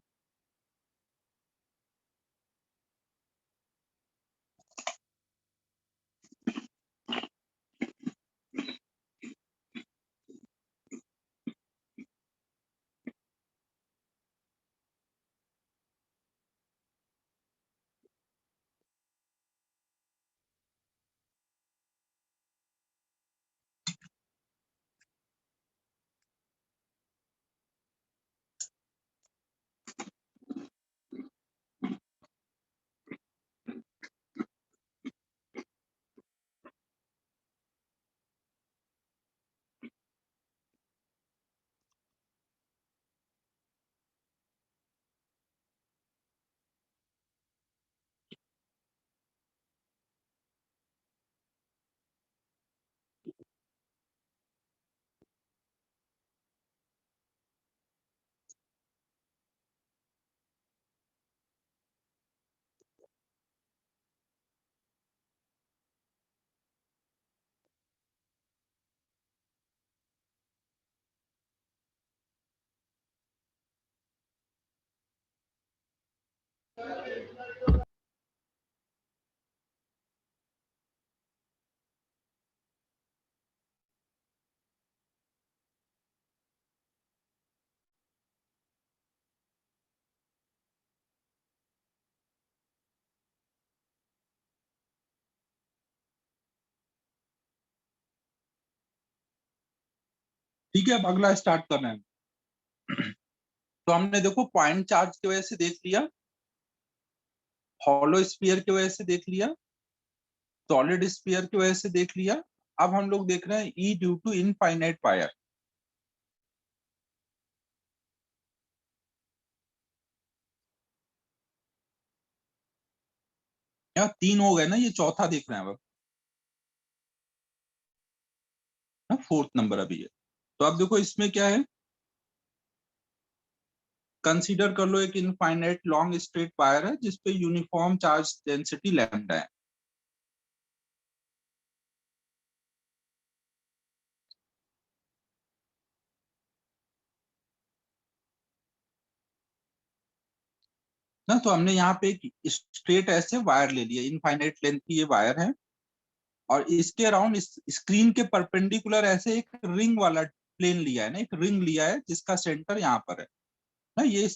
ठीक है, अब अगला स्टार्ट करना है। तो हमने देखो पॉइंट चार्ज की वजह से देख लिया, हॉलो स्फीयर की वजह से देख लिया, सॉलिड स्फीयर की वजह से देख लिया। अब हम लोग देख रहे हैं E due to infinite wire. यहाँ तीन हो गए ना, ये चौथा देख रहे हैं अब, ना फोर्थ नंबर अभी है। तो अब देखो इसमें क्या है, कंसीडर कर लो एक इनफाइनाइट लॉन्ग स्ट्रेट वायर है जिसपे यूनिफॉर्म चार्ज डेंसिटी लैम्डा है ना। तो हमने यहाँ पे एक स्ट्रेट ऐसे वायर ले लिया, इनफाइनाइट लेंथ की ये वायर है, और इसके अराउंड इस स्क्रीन के परपेंडिकुलर ऐसे एक रिंग वाला प्लेन लिया है ना, एक रिंग लिया है जिसका सेंटर यहाँ पर है ना। ये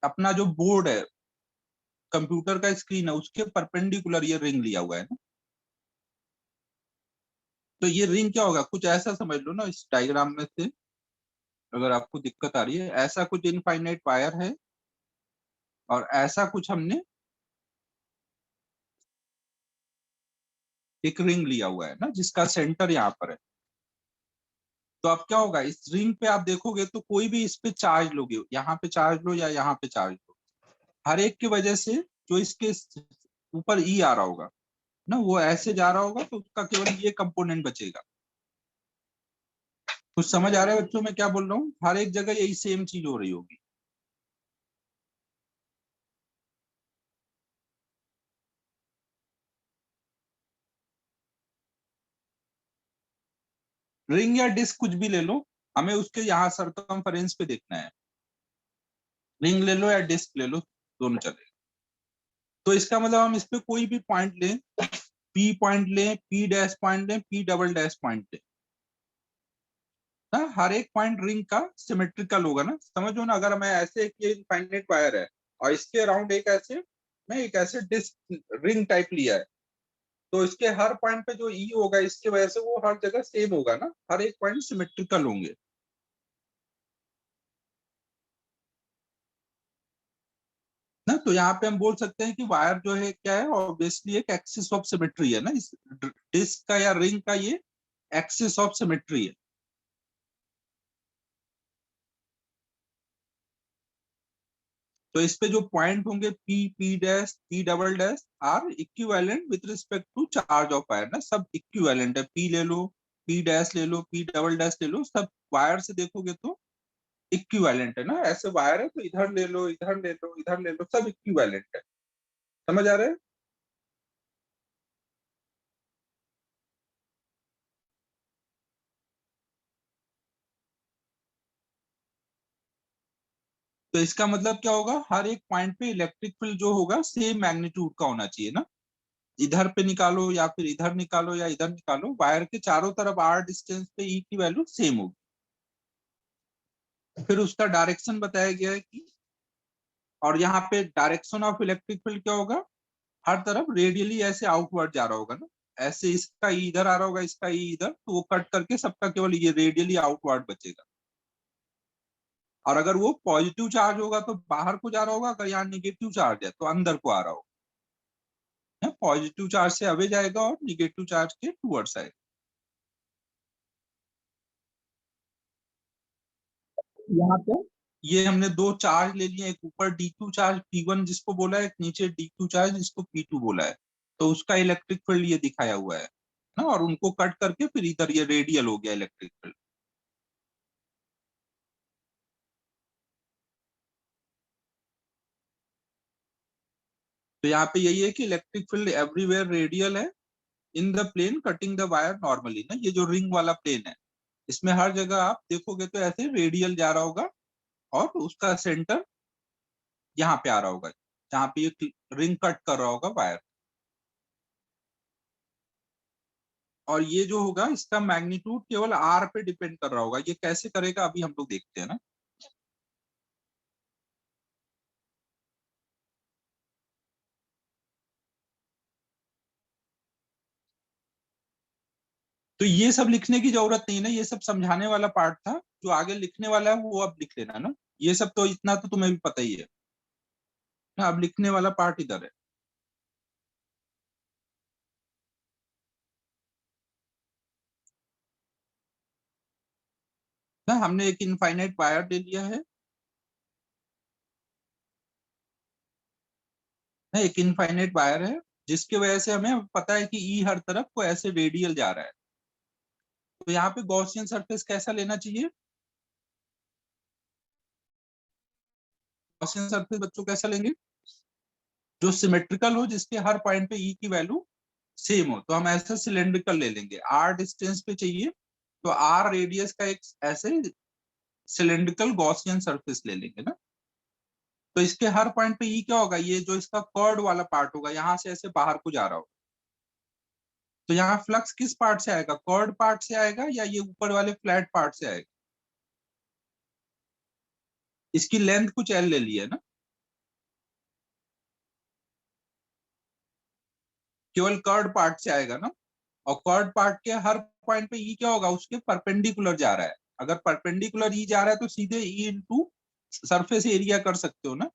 अपना जो बोर्ड है, कंप्यूटर का स्क्रीन है, उसके परपेंडिकुलर ये रिंग लिया हुआ है ना। तो ये रिंग क्या होगा, कुछ ऐसा समझ लो ना इस डायग्राम में से, अगर आपको दिक्कत आ रही है, ऐसा कुछ इनफाइनाइट वायर है और ऐसा कुछ हमने एक रिंग लिया हुआ है ना जिसका सेंटर यहाँ पर है। तो अब क्या होगा, इस रिंग पे आप देखोगे तो कोई भी इस पे चार्ज लोगे, यहाँ पे चार्ज लो या यहाँ पे चार्ज लो, हर एक की वजह से जो इसके ऊपर ई आ रहा होगा ना, वो ऐसे जा रहा होगा, तो उसका केवल ये कंपोनेंट बचेगा। कुछ समझ आ रहा है बच्चों मैं क्या बोल रहा हूँ, हर एक जगह यही सेम चीज हो रही होगी। रिंग या डिस्क कुछ भी ले लो, हमें उसके यहाँ सरकमफेरेंस पे देखना है। रिंग ले लो या डिस्क ले लो, दोनों चलेगा। तो इसका मतलब हम इस पे कोई भी पॉइंट लें, पी पॉइंट लें, पी डैश पॉइंट लें, पी डबल डैश पॉइंट लें ना, हर एक पॉइंट रिंग का सिमेट्रिकल होगा ना। समझो ना, अगर मैं ऐसे एक ये इनफाइनाइट वायर है और इसके अराउंड एक ऐसे मैं एक ऐसे डिस्क रिंग टाइप लिया है, तो इसके हर पॉइंट पे जो ई होगा इसके वजह से वो हर जगह सेम होगा ना, हर एक पॉइंट सिमेट्रिकल होंगे ना। तो यहाँ पे हम बोल सकते हैं कि वायर जो है क्या है, ऑब्वियसली एक एक्सिस ऑफ सिमेट्री है ना, इस डिस्क का या रिंग का ये एक्सिस ऑफ सिमेट्री है। तो इस पे जो पॉइंट होंगे P, P dash, P double dash are equivalent with respect to charge of wire ना, सब इक्विवेलेंट है। पी ले लो, पी डैश ले लो, पी डबल डैश ले लो, सब वायर से देखोगे तो इक्विवेलेंट है ना। ऐसे वायर है तो इधर ले लो, इधर ले लो, इधर ले लो, सब इक्विवेलेंट है। समझ आ रहा है। तो इसका मतलब क्या होगा, हर एक पॉइंट पे इलेक्ट्रिक फील्ड जो होगा सेम मैग्नीट्यूड का होना चाहिए ना। इधर पे निकालो या फिर इधर निकालो या इधर निकालो, वायर के चारों तरफ आर डिस्टेंस पे ई की वैल्यू सेम होगी। फिर उसका डायरेक्शन बताया गया है कि, और यहाँ पे डायरेक्शन ऑफ इलेक्ट्रिक फील्ड क्या होगा, हर तरफ रेडियली ऐसे आउटवर्ड जा रहा होगा ना। ऐसे इसका ई इधर आ रहा होगा, इसका ई इधर, तो वो कट करके सबका केवल ये रेडियली आउटवर्ड बचेगा। और अगर वो पॉजिटिव चार्ज होगा तो बाहर को जा रहा होगा, अगर यहाँ निगेटिव चार्ज है तो अंदर को आ रहा होगा। पॉजिटिव चार्ज से अवे जाएगा और निगेटिव चार्ज के टूवर्ड्स आएगा। यहाँ पे ये हमने दो चार्ज ले लिए, एक ऊपर डी क्यू चार्ज P1 जिसको बोला है, एक नीचे डी क्यू चार्ज जिसको P2 बोला है। तो उसका इलेक्ट्रिक फील्ड ये दिखाया हुआ है ना, और उनको कट करके फिर इधर ये रेडियल हो गया इलेक्ट्रिक फील्ड। तो यहाँ पे यही है कि इलेक्ट्रिक फील्ड एवरीवेयर रेडियल है in the plane cutting the wire normally ना। ये जो रिंग वाला प्लेन है, इसमें हर जगह आप देखोगे तो ऐसे रेडियल जा रहा होगा, और उसका सेंटर यहाँ पे आ रहा होगा, जहाँ पे ये रिंग कट कर रहा होगा वायर। और ये जो होगा इसका मैग्नीट्यूड केवल आर पे डिपेंड कर रहा होगा। ये कैसे करेगा अभी हम लोग देखते हैं ना। तो ये सब लिखने की जरूरत नहीं है ना, ये सब समझाने वाला पार्ट था। जो आगे लिखने वाला है वो अब लिख लेना ना, ये सब तो इतना तो तुम्हें भी पता ही है ना। अब लिखने वाला पार्ट इधर है ना। हमने एक इनफाइनाइट वायर ले लिया है ना, एक इनफाइनाइट वायर है, जिसकी वजह से हमें पता है कि ई हर तरफ को ऐसे रेडियल जा रहा है। तो यहाँ पे गॉसियन सरफेस कैसा लेना चाहिए? गॉसियन सरफेस बच्चों कैसा लेंगे? जो सिमेट्रिकल हो, जिसके हर पॉइंट पे ई की वैल्यू सेम हो। तो हम ऐसा सिलेंड्रिकल ले लेंगे। आर डिस्टेंस पे चाहिए तो आर रेडियस का एक ऐसे सिलेंड्रिकल गॉसियन सरफेस ले लेंगे ना। तो इसके हर पॉइंट पे ई क्या होगा? ये जो इसका कर्ड वाला पार्ट होगा, यहाँ से ऐसे बाहर को जा रहा होगा। तो यहाँ फ्लक्स किस पार्ट से आएगा? कर्ड पार्ट से आएगा या ये ऊपर वाले फ्लैट पार्ट से आएगा? इसकी लेंथ कुछ एल ले ली है ना, केवल कर्ड पार्ट से आएगा ना। और कर्ड पार्ट के हर पॉइंट पे ई क्या होगा? उसके परपेंडिकुलर जा रहा है। अगर परपेंडिकुलर ई जा रहा है तो सीधे ई इंटू सरफेस एरिया कर सकते हो ना।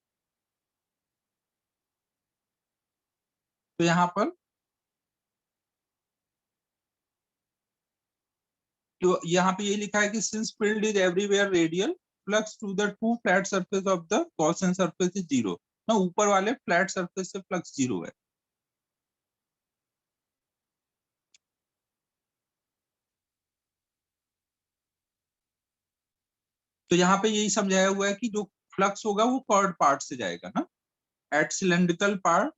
तो यहाँ पर तो यहाँ पे ये लिखा है कि since field is everywhere radial, flux to the two flat surface of the Gaussian surface is zero ना। ऊपर वाले फ्लैट सरफेस से फ्लक्स जीरो है। तो यहाँ पे यही समझाया हुआ है कि जो फ्लक्स होगा वो कर्ड पार्ट से जाएगा ना। At cylindrical part,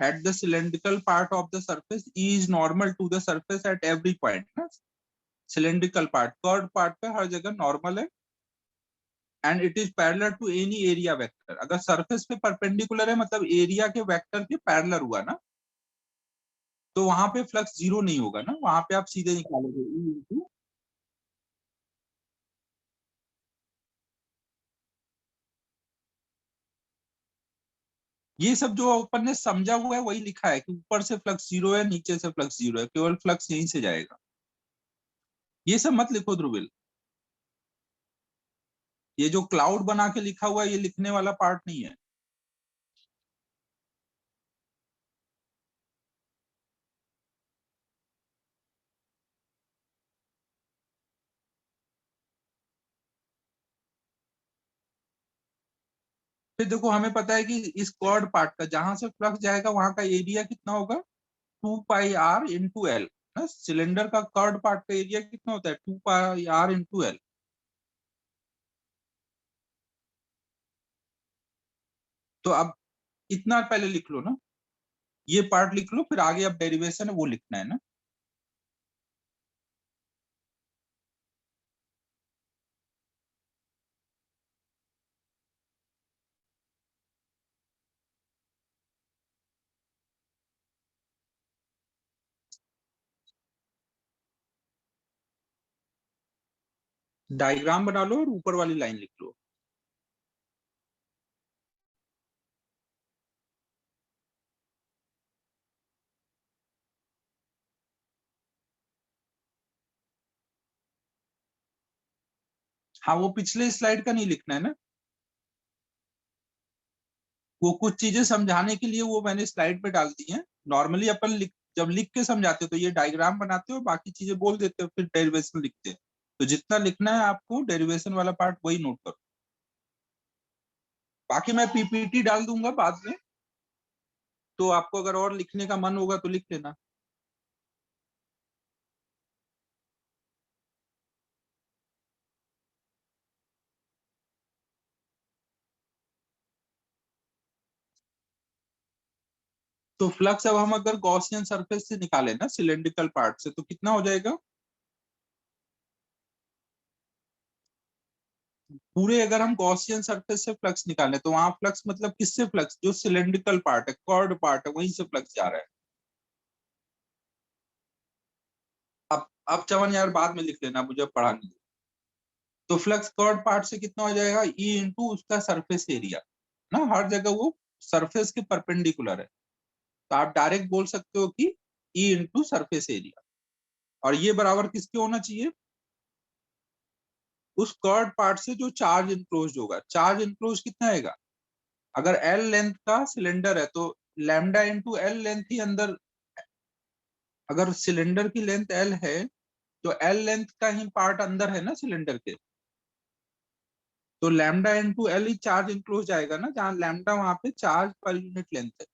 at the cylindrical part of the surface, E is normal to the surface at every point ना। सिलेंड्रिकल पार्ट, कर्ड पार्ट पे हर जगह नॉर्मल है। And it is parallel to any area vector. अगर surface पे perpendicular है मतलब area के वेक्टर के पैरेलल हुआ ना, तो वहां पे फ्लक्स जीरो नहीं होगा ना, वहां पे आप सीधे निकालोगे E into। ये सब जो अपन ने समझा हुआ है वही लिखा है कि ऊपर से फ्लक्स जीरो है, नीचे से फ्लक्स जीरो है, केवल फ्लक्स यहीं से जाएगा। ये सब मत लिखो ध्रुविल। ये जो क्लाउड बना के लिखा हुआ है ये लिखने वाला पार्ट नहीं है। फिर देखो हमें पता है कि इस कॉर्ड पार्ट का जहां से फ्लक्स जाएगा वहां का एरिया कितना होगा? 2 पाई r इंटू एल ना। सिलेंडर का कॉर्ड पार्ट का एरिया कितना होता है? 2 पाई r इंटू एल। तो अब इतना पहले लिख लो ना, ये पार्ट लिख लो, फिर आगे अब डेरिवेशन है वो लिखना है ना। डायग्राम बना लो और ऊपर वाली लाइन लिख लो। हाँ, वो पिछले स्लाइड का नहीं लिखना है ना। वो कुछ चीजें समझाने के लिए वो मैंने स्लाइड पे डाल दी हैं। नॉर्मली अपन जब लिख के समझाते हो तो ये डायग्राम बनाते हो, बाकी चीजें बोल देते हो, फिर डेरिवेशन लिखते हैं। तो जितना लिखना है आपको डेरिवेशन वाला पार्ट वही नोट करो। बाकी मैं पीपीटी डाल दूंगा बाद में, तो आपको अगर और लिखने का मन होगा तो लिख लेना। तो फ्लक्स अब हम अगर गॉसियन सरफेस से निकालें ना, सिलेंड्रिकल पार्ट से, तो कितना हो जाएगा? पूरे अगर हम गॉसियन सरफेस से फ्लक्स निकालें तो वहां फ्लक्स मतलब किससे फ्लक्स? जो सिलेंड्रिकल पार्ट है, कर्ड पार्ट है, वहीं से फ्लक्स जा रहा है। अब चवन यार बाद में लिख लेना, मुझे पढ़ा नहीं। तो फ्लक्स कर्ड पार्ट से कितना हो जाएगा? ई इंटू उसका सरफेस एरिया ना। हर जगह वो सरफेस के परपेंडिकुलर है। तो आप डायरेक्ट बोल सकते हो कि ई इंटू सरफेस एरिया, और ये बराबर किसके होना चाहिए, उस कर्व पार्ट से जो चार्ज इनक्लोज होगा। चार्ज इनक्लोज कितना आएगा, अगर एल लेंथ का सिलेंडर है तो लैम्डा इंटू एल लेंथ ही अंदर, अगर सिलेंडर की लेंथ एल है तो एल लेंथ का ही पार्ट अंदर है ना सिलेंडर के, तो लैम्डा इंटू एल ही चार्ज इंक्लोज आएगा ना, जहां लैम्डा वहां पे चार्ज पर यूनिट लेंथ है।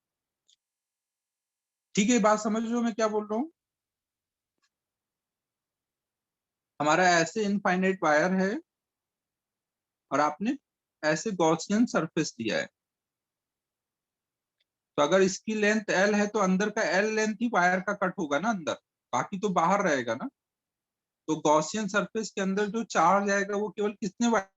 ठीक है, बात समझ रहे हो मैं क्या बोल रहा हूँ। हमारा ऐसे इनफाइनाइट वायर है और आपने ऐसे गॉसियन सरफेस दिया है, तो अगर इसकी लेंथ एल है तो अंदर का एल लेंथ ही वायर का कट होगा ना अंदर, बाकी तो बाहर रहेगा ना। तो गॉसियन सरफेस के अंदर जो चार्ज आएगा वो केवल कितने वायर,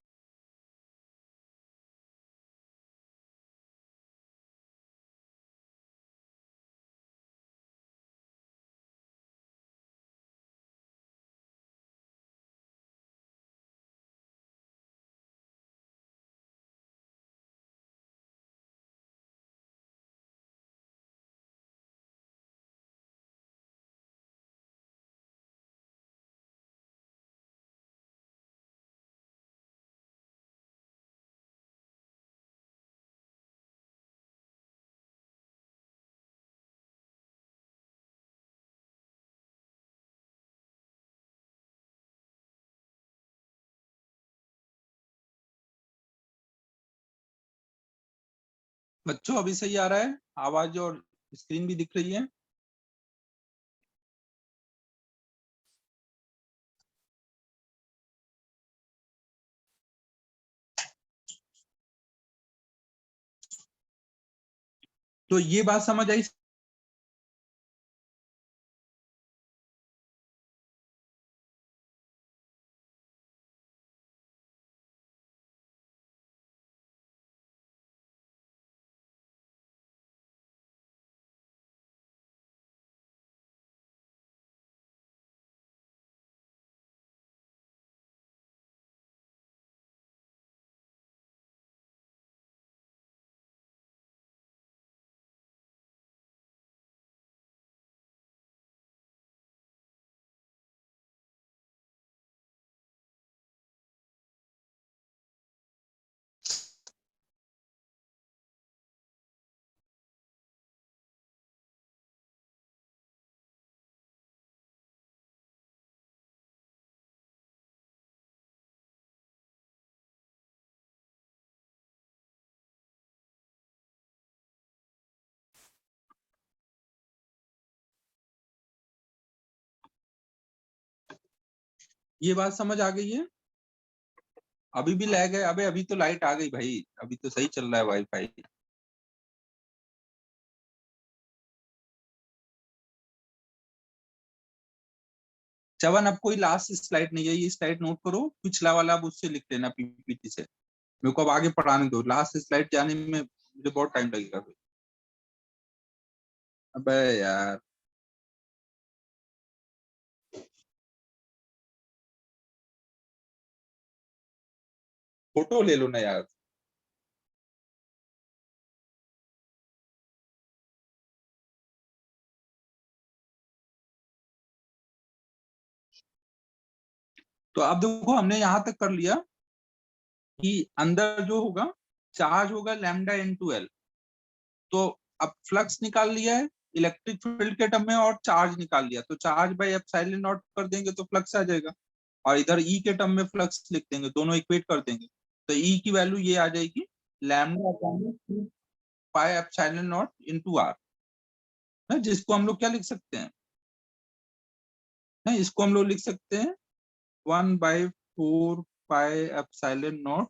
बच्चों अभी सही आ रहा है आवाज और स्क्रीन भी दिख रही है। तो ये बात समझ आई। ये बात समझ आ गई है। अभी भी लैग है, अबे अभी तो लाइट आ गई भाई, अभी तो सही चल रहा है वाईफाई। चवन अब कोई लास्ट स्लाइड नहीं है, ये स्लाइड नोट करो, पिछला वाला अब उससे लिख लेना पीपीटी से। मेरे को अब आगे पढ़ाने दो, लास्ट स्लाइड जाने में मुझे बहुत टाइम लगेगा फिर। अबे यार, फोटो ले लो ना यार। तो अब देखो हमने यहाँ तक कर लिया कि अंदर जो होगा चार्ज होगा लैम्डा इंटू एल। तो अब फ्लक्स निकाल लिया है इलेक्ट्रिक फील्ड के टर्म में, और चार्ज निकाल लिया, तो चार्ज बाय एप्सिलॉन नॉट कर देंगे तो फ्लक्स आ जाएगा, और इधर ई के टर्म में फ्लक्स लिख देंगे, दोनों इक्वेट कर देंगे। तो ई की वैल्यू ये आ जाएगी lambda upon 2 pi epsilon naught into R, है जिसको हम लोग क्या लिख सकते हैं, है इसको हम लोग लिख सकते हैं 1/4 pi epsilon naught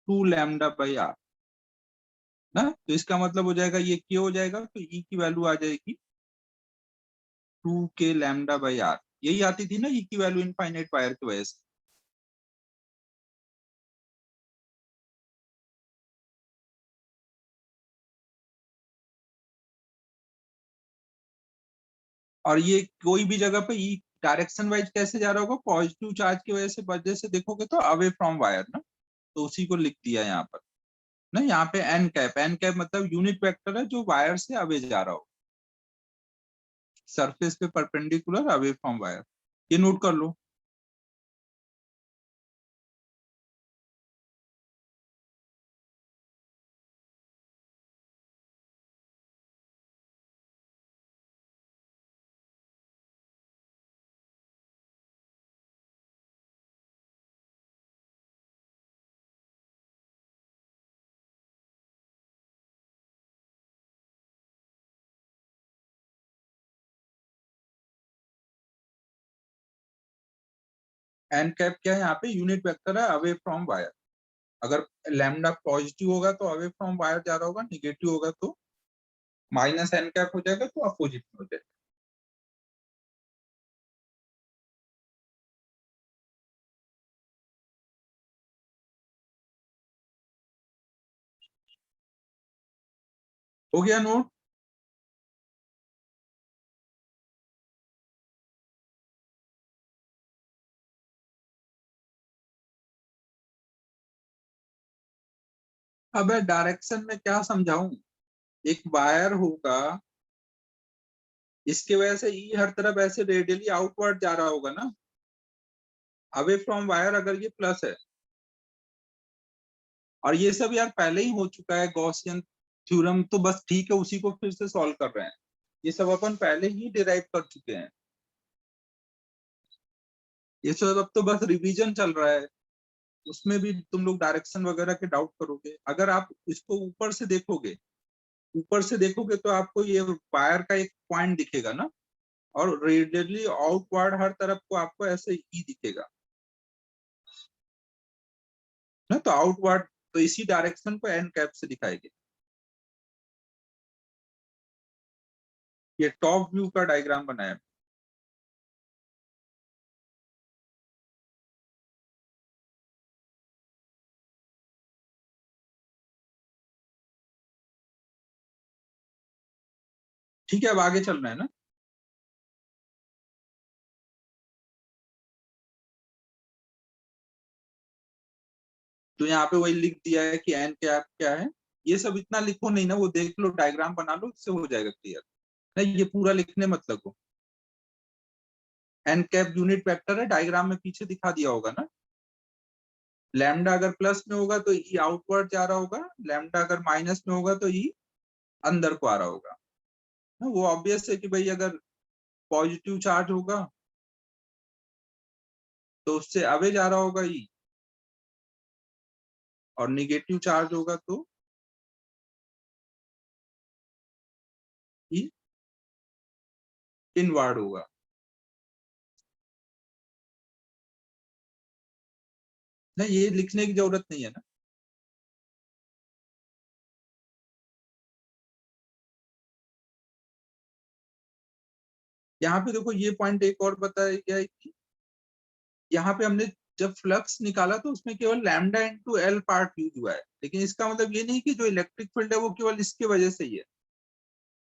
2 lambda by R ना। तो इसका मतलब हो जाएगा ये क्या हो जाएगा, तो ई की वैल्यू आ जाएगी 2 k लैम्डा बाई आर। यही आती थी ना ई की वैल्यू इनफाइनाइट वायर की वजह से। और ये कोई भी जगह पे ई डायरेक्शन वाइज कैसे जा रहा होगा, पॉजिटिव चार्ज की वजह से देखोगे तो अवे फ्रॉम वायर ना, तो उसी को लिख दिया यहाँ पर ना। यहाँ पे एन कैप मतलब यूनिट वेक्टर है जो वायर से अवे जा रहा हो। सरफेस पे परपेंडिकुलर अवे फ्रॉम वायर, ये नोट कर लो। एन कैप क्या है यहाँ पे, यूनिट वेक्टर है अवे फ्रॉम वायर। अगर लैम्डा पॉजिटिव होगा तो अवे फ्रॉम वायर जा रहा होगा, निगेटिव होगा तो माइनस एन कैप हो जाएगा, तो अपोजिट में हो जाएगा। हो गया नोट। अब डायरेक्शन में क्या समझाऊं, एक वायर होगा, इसके वजह से ई हर तरफ ऐसे रेडियली आउटवर्ड जा रहा होगा ना, अवे फ्रॉम वायर अगर ये प्लस है। और ये सब यार पहले ही हो चुका है, गॉसियन थ्योरम, तो बस ठीक है, उसी को फिर से सॉल्व कर रहे हैं। ये सब अपन पहले ही डिराइव कर चुके हैं, ये सब अब तो बस रिवीजन चल रहा है। उसमें भी तुम लोग डायरेक्शन वगैरह के डाउट करोगे। अगर आप इसको ऊपर से देखोगे, ऊपर से देखोगे तो आपको ये वायर का एक पॉइंट दिखेगा ना, और रेडियली आउटवर्ड हर तरफ को आपको ऐसे ई दिखेगा ना, तो आउटवर्ड, तो इसी डायरेक्शन को एन कैप से दिखाएंगे। ये टॉप व्यू का डायग्राम बनाया। ठीक है, अब आगे चलना है ना। तो यहाँ पे वही लिख दिया है कि एन कैप क्या है। ये सब इतना लिखो नहीं ना, वो देख लो, डायग्राम बना लो, इससे हो जाएगा क्लियर। नहीं, ये पूरा लिखने मत लगो। एन कैप यूनिट वेक्टर है, डायग्राम में पीछे दिखा दिया होगा ना। लैम्डा अगर प्लस में होगा तो ई आउटवर्ड जा रहा होगा, लैम्डा अगर माइनस में होगा तो ई अंदर को आ रहा होगा ना। वो ऑब्वियस है कि भाई अगर पॉजिटिव चार्ज होगा तो उससे अवे जा रहा होगा ई, और निगेटिव चार्ज होगा तो ई इनवर्ड होगा। ना, ये लिखने की जरूरत नहीं है ना। यहाँ पे देखो, ये पॉइंट एक और बताया गया है कि यहाँ पे हमने जब फ्लक्स निकाला तो उसमें केवल lambda into L part use हुआ है, लेकिन इसका मतलब ये नहीं कि जो इलेक्ट्रिक फील्ड है वो केवल इसके वजह से ही है।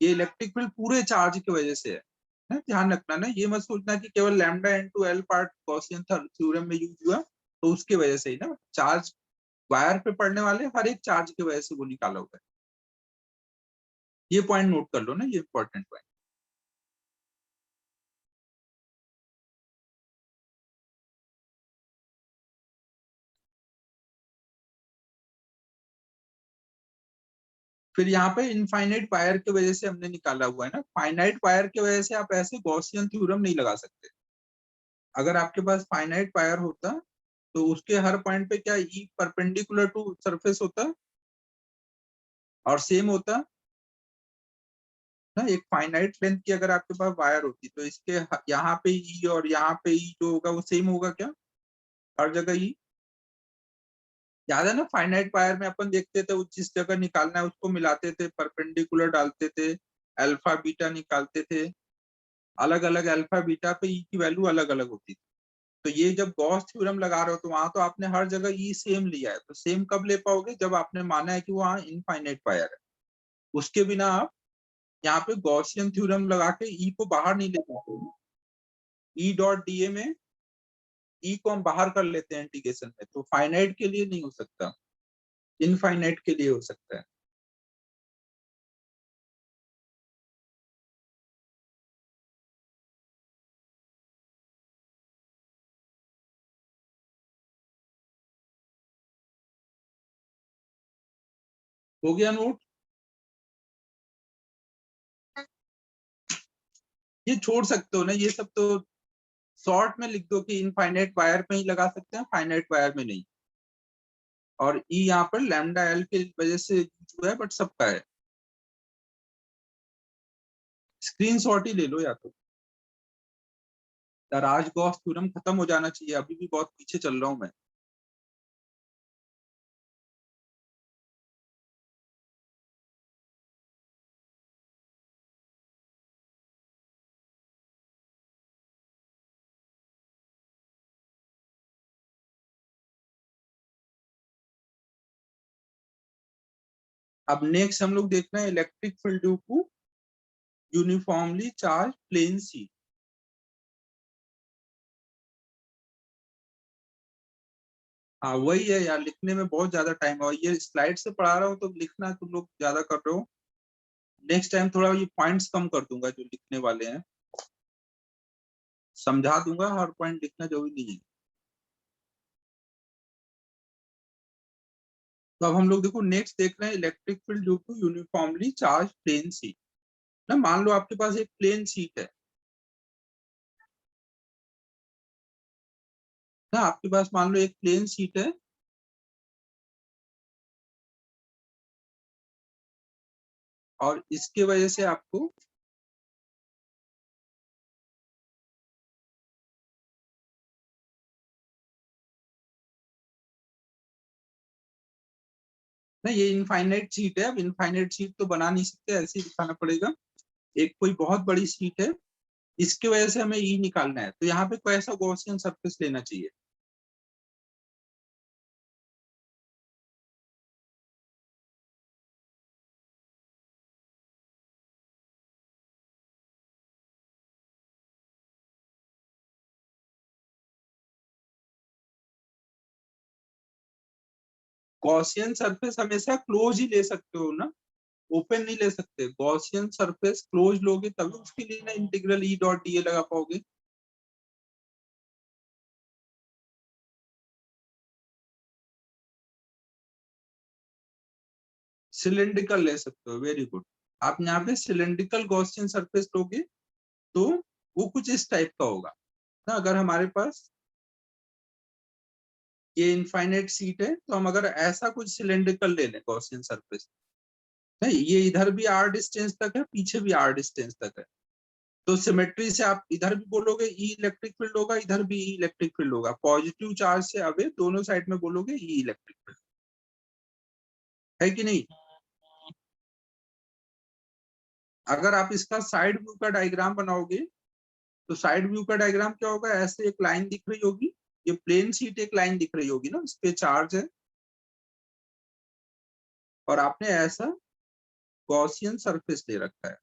ये इलेक्ट्रिक फील्ड पूरे चार्ज की वजह से है ना, ध्यान रखना ना, ये मत सोचना कि केवल lambda into L part Gaussian theorem में यूज हुआ तो उसके वजह से ही ना। चार्ज वायर पे पड़ने वाले हर एक चार्ज की वजह से वो निकाला हुआ है। ये पॉइंट नोट कर लो ना, ये इंपॉर्टेंट पॉइंट। फिर यहाँ पे इनफाइनाइट वायर की वजह से हमने निकाला हुआ है ना, फाइनाइट वायर की वजह से आप ऐसे गॉसियन थ्योरम नहीं लगा सकते। अगर आपके पास फाइनाइट वायर होता तो उसके हर पॉइंट पे क्या ई परपेंडिकुलर टू सरफेस होता और सेम होता ना। एक फाइनाइट लेंथ की अगर आपके पास वायर होती तो इसके यहाँ पे ई और यहाँ पे ई जो होगा वो सेम होगा क्या, हर जगह ई। याद है ना, फाइनाइट वायर में अपन देखते थे, वो जिस जगह निकालना है उसको मिलाते थे, परपेंडिकुलर डालते थे, अल्फा बीटा निकालते थे, अलग अलग अल्फा बीटा पे ई की वैल्यू अलग अलग होती थी। तो ये जब गॉस थ्योरम लगा रहे हो तो वहां तो आपने हर जगह ई सेम लिया है, तो सेम कब ले पाओगे, जब आपने माना है कि वहाँ इनफाइनाइट वायर है। उसके बिना आप यहाँ पे गॉसियन थ्योरम लगा के ई को बाहर नहीं ले पाते। ई डॉट डी ए में ई को हम बाहर कर लेते हैं इंटीग्रेशन में, तो फाइनाइट के लिए नहीं हो सकता, इनफाइनाइट के लिए हो सकता है। हो गया नोट? ये छोड़ सकते हो ना, ये सब तो शॉर्ट में लिख दो कि इनफाइनाइट वायर पे ही लगा सकते हैं, फाइनाइट वायर में नहीं। और ई यहाँ पर लैम्डा एल की वजह से यूज हुआ है, बट सबका है। स्क्रीनशॉट ही ले लो या तो। दराज गॉस थ्योरम खत्म हो जाना चाहिए, अभी भी बहुत पीछे चल रहा हूं मैं। अब नेक्स्ट हम लोग देख रहे हैं electric field due to uniformly charge plane sheet. हाँ वही है यार, लिखने में बहुत ज्यादा टाइम है, और ये स्लाइड से पढ़ा रहा हूँ तो लिखना तुम लोग ज्यादा कर रहे हो। नेक्स्ट टाइम थोड़ा ये पॉइंट्स कम कर दूंगा जो लिखने वाले हैं, समझा दूंगा, हर पॉइंट लिखना जरूरी नहीं है। तो अब हम लोग देखो नेक्स्ट देख रहे हैं electric field due to uniformly charge plane sheet. ना मान लो आपके पास एक प्लेन शीट है ना, आपके पास मान लो एक प्लेन शीट है, और इसके वजह से आपको ना, ये इनफाइनाइट शीट है। अब इनफाइनाइट शीट तो बना नहीं सकते, ऐसे ही दिखाना पड़ेगा। एक कोई बहुत बड़ी शीट है, इसके वजह से हमें ई निकालना है, तो यहाँ पे कोई ऐसा गॉसियन सरफेस लेना चाहिए। गॉसियन सरफेस हमेशा क्लोज ही ले सकते हो ना, ओपन नहीं ले सकते। गॉसियन सरफेस क्लोज लोगे तभी उसके लिए ना इंटीग्रल ई डॉट डी लगा पाओगे। सिलेंड्रिकल ले सकते हो, वेरी गुड। आप यहाँ पे सिलेंड्रिकल गॉसियन सरफेस लोगे तो वो कुछ इस टाइप का होगा ना। अगर हमारे पास ये इनफाइनाइट सीट है, तो हम अगर ऐसा कुछ सिलेंड्रिकल ले लें गॉसियन सरफेस, नहीं ये इधर भी आर डिस्टेंस तक है, पीछे भी आर डिस्टेंस तक है, तो सिमेट्री से आप इधर भी बोलोगे ई इलेक्ट्रिक फील्ड होगा, इधर भी ई इलेक्ट्रिक फील्ड होगा। पॉजिटिव चार्ज से अवे दोनों साइड में बोलोगे ई इलेक्ट्रिक फील्ड, है कि नहीं? अगर आप इसका साइड व्यू का डायग्राम बनाओगे, तो साइड व्यू का डायग्राम क्या होगा, ऐसे एक लाइन दिख रही होगी, ये प्लेन शीट एक लाइन दिख रही होगी ना, इस पे चार्ज है, और आपने ऐसा गॉसियन सरफेस ले रखा है,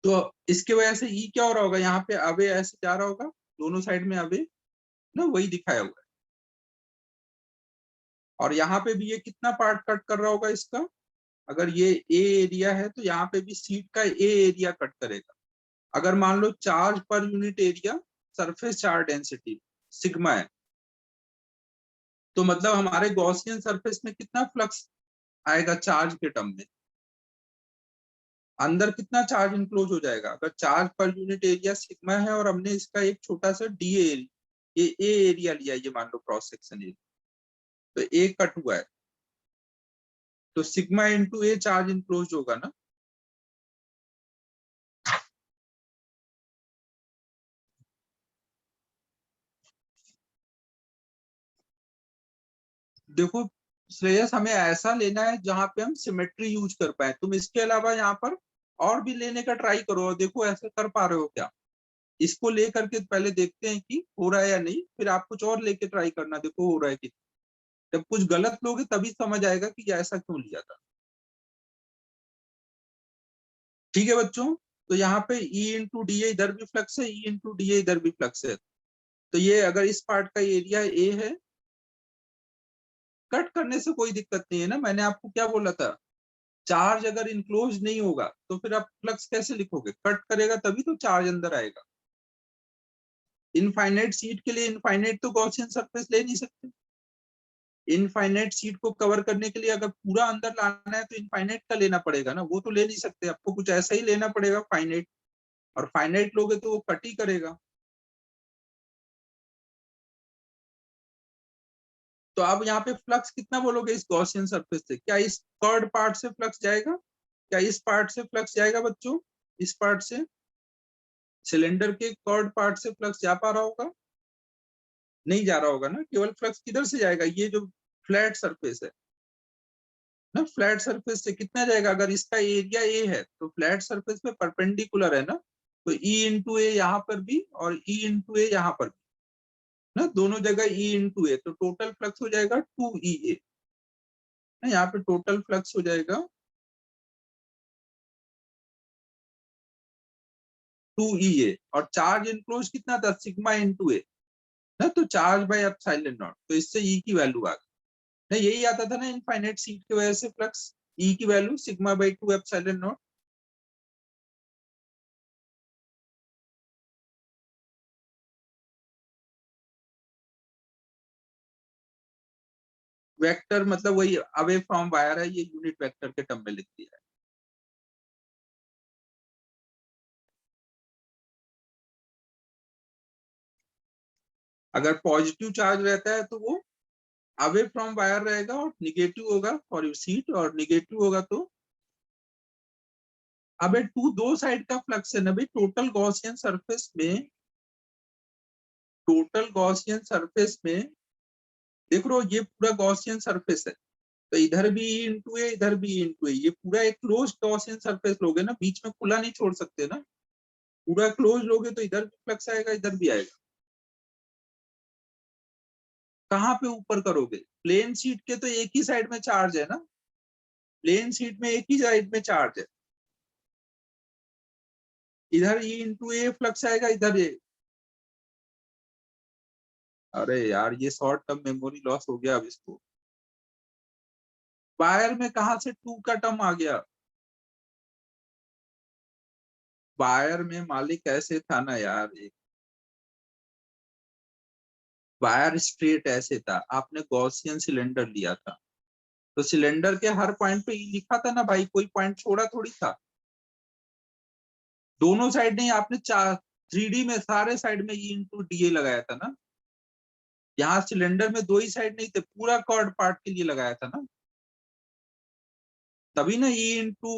तो इसके वजह से ई क्या हो रहा होगा, यहाँ पे अवे ऐसे जा रहा होगा, दोनों साइड में अवे ना, वही दिखाया हुआ है। और यहाँ पे भी ये कितना पार्ट कट कर रहा होगा इसका, अगर ये ए एरिया है तो यहाँ पे भी सीट का ए एरिया कट करेगा। अगर मान लो charge per unit area surface charge density sigma है, तो मतलब हमारे गॉसियन सरफेस में कितना फ्लक्स आएगा चार्ज के टर्म में, अंदर कितना चार्ज इंक्लोज हो जाएगा। अगर charge per unit area sigma है और हमने इसका एक छोटा सा डी एरिया, ये ए एरिया लिया, ये मान लो क्रॉस सेक्शन एरिया, तो ए कट हुआ है, तो सिग्मा इंटू ए चार्ज इंक्लोज होगा ना। देखो श्रेयस, हमें ऐसा लेना है जहां पे हम सिमेट्री यूज कर पाए। तुम इसके अलावा यहाँ पर और भी लेने का ट्राई करो, और देखो ऐसे कर पा रहे हो क्या। इसको लेकर के पहले देखते हैं कि हो रहा है या नहीं, फिर आप कुछ और लेके ट्राई करना, देखो हो रहा है कि। जब कुछ गलत लोगे तभी समझ आएगा कि ऐसा क्यों लिया था। ठीक है बच्चों, तो यहाँ पे ई इंटू डी ए इधर भी फ्लक्स है, ई इंटू डी ए इधर भी फ्लक्स है, तो ये अगर इस पार्ट का एरिया ए है, कट करने से कोई दिक्कत नहीं है ना। मैंने आपको क्या बोला था, चार्ज अगर इनक्लोज नहीं होगा तो फिर आप फ्लक्स कैसे लिखोगे, कट करेगा तभी तो चार्ज अंदर आएगा। इनफाइनाइट सीट के लिए इनफाइनाइट तो गॉसियन सरफेस ले नहीं सकते, इनफाइनाइट सीट को कवर करने के लिए अगर पूरा अंदर लाना है तो इनफाइनाइट का लेना पड़ेगा ना, वो तो ले नहीं सकते, आपको कुछ ऐसा ही लेना पड़ेगा फाइनाइट, और फाइनाइट लोगे तो वो कट ही करेगा। तो आप यहाँ पे फ्लक्स कितना बोलोगे इस गॉसियन सरफेस से? क्या इस थर्ड पार्ट से फ्लक्स जाएगा? क्या इस पार्ट से फ्लक्स जाएगा बच्चों? इस पार्ट से, सिलेंडर के थर्ड पार्ट से फ्लक्स जा पा रहा होगा? नहीं जा रहा होगा ना। केवल फ्लक्स किधर से जाएगा? ये जो फ्लैट सरफेस है ना, फ्लैट सरफेस से कितना जाएगा? अगर इसका एरिया ए है तो फ्लैट सरफेस पे परपेंडिकुलर है ना, तो ई इंटू ए यहाँ पर भी और ई इंटू ए यहाँ पर भी ना, दोनों जगह ई इंटू ए, तो टोटल फ्लक्स हो जाएगा 2EA ना। यहाँ पे टोटल फ्लक्स हो जाएगा 2EA, और चार्ज इनक्लोज कितना था? सिग्मा इंटू ए ना, तो चार्ज बाय एप्सिलॉन नॉट, तो इससे ई की वैल्यू आ गई ना। यही आता था ना इनफाइनाइट सीट की वजह से फ्लक्स, ई की value sigma bye 2 epsilon not. Vector मतलब वही अवे फ्रॉम वायर है, ये यूनिट वेक्टर के टर्म में लिख दिया है। अगर पॉजिटिव चार्ज रहता है तो वो अवे फ्रॉम वायर रहेगा, और निगेटिव होगा फॉर योर सीट, और निगेटिव होगा तो अबे दो साइड का फ्लक्स है ना भाई। टोटल गॉसियन सरफेस में देख लो, ये पूरा गॉसियन सरफेस है, तो इधर भी ई इंटू ए, इधर भी ई इंटू ए, ये पूरा एक क्लोज गॉसियन सरफेस लोगे ना, बीच में खुला नहीं छोड़ सकते ना, पूरा क्लोज लोगे तो इधर भी फ्लक्स आएगा, इधर भी आएगा। कहाँ पे ऊपर करोगे? प्लेन शीट के तो एक ही साइड में चार्ज है ना, प्लेन शीट में एक ही साइड में चार्ज है, इधर ई इंटू ए फ्लक्स आएगा, इधर ए। अरे यार ये शॉर्ट टर्म मेमोरी लॉस हो गया अब इसको। वायर में कहा से 2 का टर्म आ गया? वायर में मालिक ऐसे था ना यार, एक वायर स्ट्रेट ऐसे था, आपने गॉसियन सिलेंडर लिया था, तो सिलेंडर के हर पॉइंट पे ई लिखा था ना भाई, कोई पॉइंट छोड़ा थोड़ी था। दोनों साइड नहीं, आपने 3D में सारे साइड में ई इंटू डीए लगाया था ना। यहाँ सिलेंडर में दो ही साइड नहीं थे, पूरा कॉर्ड पार्ट के लिए लगाया था ना, तभी ना E into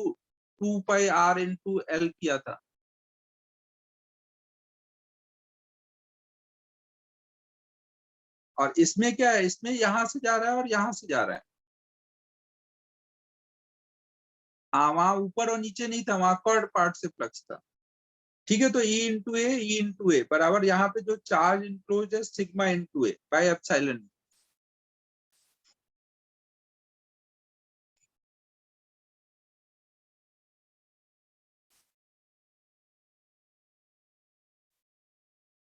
2πr into L किया था। और इसमें क्या है? इसमें यहाँ से जा रहा है और यहाँ से जा रहा है। हाँ, वहां ऊपर और नीचे नहीं था, वहां कॉर्ड पार्ट से फ्लक्स था। ठीक है, तो ई इंटू ए बराबर यहाँ पे जो चार्ज इंक्लोज है sigma into A by epsilon.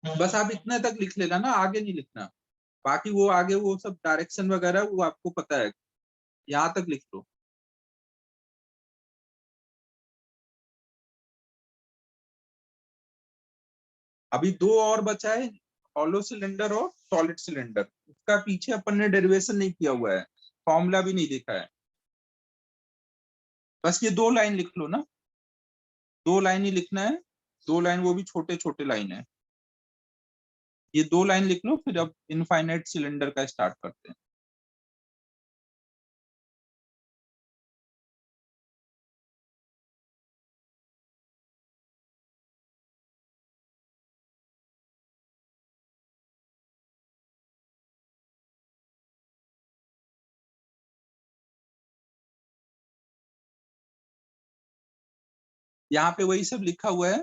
बस आप इतने तक लिख लेना ना, आगे नहीं लिखना। बाकी वो आगे वो सब डायरेक्शन वगैरह वो आपको पता है, यहाँ तक लिख लो। अभी दो और बचा है, हॉलो सिलेंडर और सॉलिड सिलेंडर। उसका पीछे अपन ने डेरिवेशन नहीं किया हुआ है, फॉर्मूला भी नहीं देखा है। बस ये 2 लाइन लिख लो ना, 2 लाइन ही लिखना है, 2 लाइन, वो भी छोटे छोटे लाइन है। ये 2 लाइन लिख लो, फिर अब इनफाइनाइट सिलेंडर का स्टार्ट करते हैं। यहाँ पे वही सब लिखा हुआ है